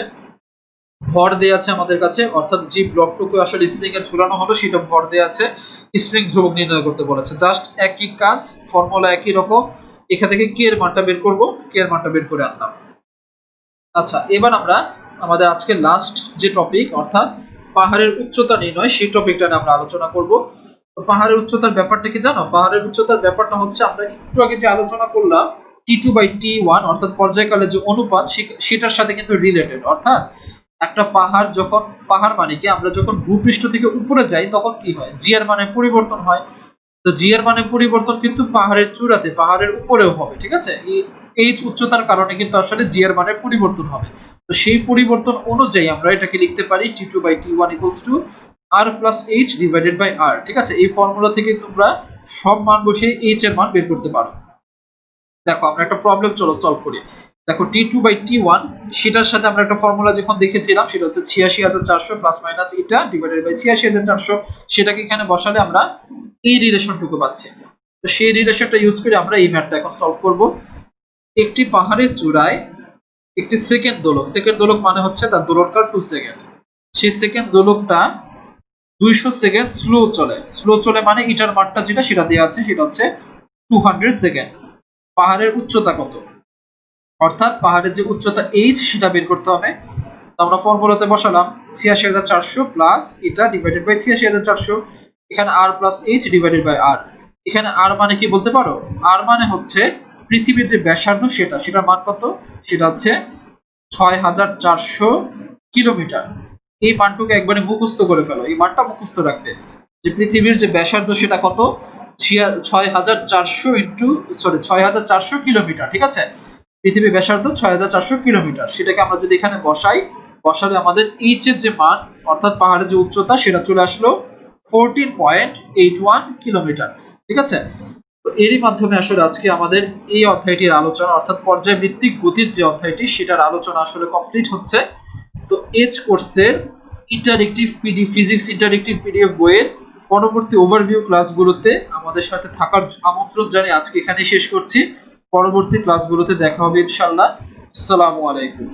Speaker 1: ভর দেয়া আছে আমাদের কাছে, অর্থাৎ যে ব্লকটুকু আসলে স্প্রিং এ ঝুলানো হলো সেটা ভর দেয়া আছে, স্প্রিং ধ্রুবক নির্ণয় করতে বলেছে। জাস্ট একই কাজ, ফর্মুলা একই রকম, এখান থেকে k এর মানটা বের করব, k এর মানটা বের করে আনলাম। আচ্ছা, এবার আমরা আমাদের আজকে লাস্ট যে টপিক, অর্থাৎ পাহাড়ের উচ্চতা নির্ণয়, সেই টপিকটা নিয়ে আমরা আলোচনা করব। পাহাড়ের উচ্চতার ব্যাপারটা কি জানো? পাহাড়ের উচ্চতার ব্যাপারটা হচ্ছে আমরা একটু আগে যে আলোচনা করলাম T2/T1, অর্থাৎ পর্যায়কালের যে অনুপাত সেটার সাথে কিন্তু রিলেটেড। অর্থাৎ একটা পাহাড় যখন, পাহাড় মানে কি, আমরা যখন ভূপৃষ্ঠ থেকে উপরে যাই তখন কি হয়? জি এর মানে পরিবর্তন হয়। তো জি এর মানে পরিবর্তন কিন্তু পাহাড়ের চূড়াতে, পাহাড়ের উপরেও হবে। ঠিক আছে, এই উচ্চতার কারণে কিন্তু আসলে জি এর মানে পরিবর্তন হবে। তো সেই পরিবর্তন অনুযায়ী আমরা এটাকে লিখতে পারি T2/T1 = r + h divided by r। ঠিক আছে, এই ফর্মুলা থেকে তোমরা সব মান বসিয়ে h এর মান বের করতে পারো। দেখো আমরা একটা প্রবলেম চলো সলভ করি। দেখো T2/T1 সেটার সাথে আমরা একটা ফর্মুলা যখন দেখেছিলাম সেটা হচ্ছে 86400 ± এটা ডিভাইডেড বাই 86400, সেটাকে এখানে বসালে আমরা এই রিলেশনটুকু পাচ্ছি। তো সেই রিলেশনটা ইউজ করে আমরা এই ম্যাথটা এখন সলভ করব। একটি পাহাড়ের চূড়ায় একটি সেকেন্ড দোলক মানে হচ্ছে তার দোলনকাল 2 সেকেন্ড, সেই সেকেন্ড দোলকটা 200 সেকেন্ড স্লো চলে মানে এটার মানটা যেটা সেটা দেয়া আছে, সেটা হচ্ছে 200 সেকেন্ড। পাহাড়ের উচ্চতা কত? অর্থাৎ পাহাড়ের যে উচ্চতা h সেটা বের করতে হবে। তো আমরা ফর্মুলাতে বসালাম 86400 প্লাস এটা ডিভাইডেড বাই 86400, এখানে r plus h divided by r। এখানে r মানে কি বলতে পারো? r মানে হচ্ছে পৃথিবীর যে ব্যাসার্ধ সেটার মান কত? সেটা হচ্ছে 6400 কিলোমিটার। এই মানটুকু একবারে মুখস্থ করে ফেলো, এই মানটা মুখস্থ রাখবে যে পৃথিবীর যে ব্যাসার্ধ সেটা কত? ৬৪০০ কিলোমিটার, ঠিক আছে। পৃথিবী ব্যাসার্ধ ৬৪০০ কিলোমিটার, সেটাকে আমরা যদি এখানে বসালে আমাদের এইচ এর যে মান অর্থাৎ পাহাড়ের যে উচ্চতা সেটা চলে আসলো 14.81 কিলোমিটার, ঠিক আছে। তো এরই মাধ্যমে আসলে আজকে আমাদের এই অধ্যায়টির আলোচনা অর্থাৎ পর্যায়ভিত্তিক গতির যে অধ্যায়টি সেটার আলোচনা আসলে কমপ্লিট হচ্ছে। তো এইচ কোর্সের ফিজিক্স ইন্টারেক্টিভ পিডিএফ বইয়ের পরবর্তী ওভারভিউ ক্লাসগুলোতে আমাদের সাথে থাকার আমন্ত্রণ জানিয়ে আজকে এখানে শেষ করছি। পরবর্তী ক্লাসগুলোতে দেখা হবে ইনশাআল্লাহ। আসসালামু আলাইকুম।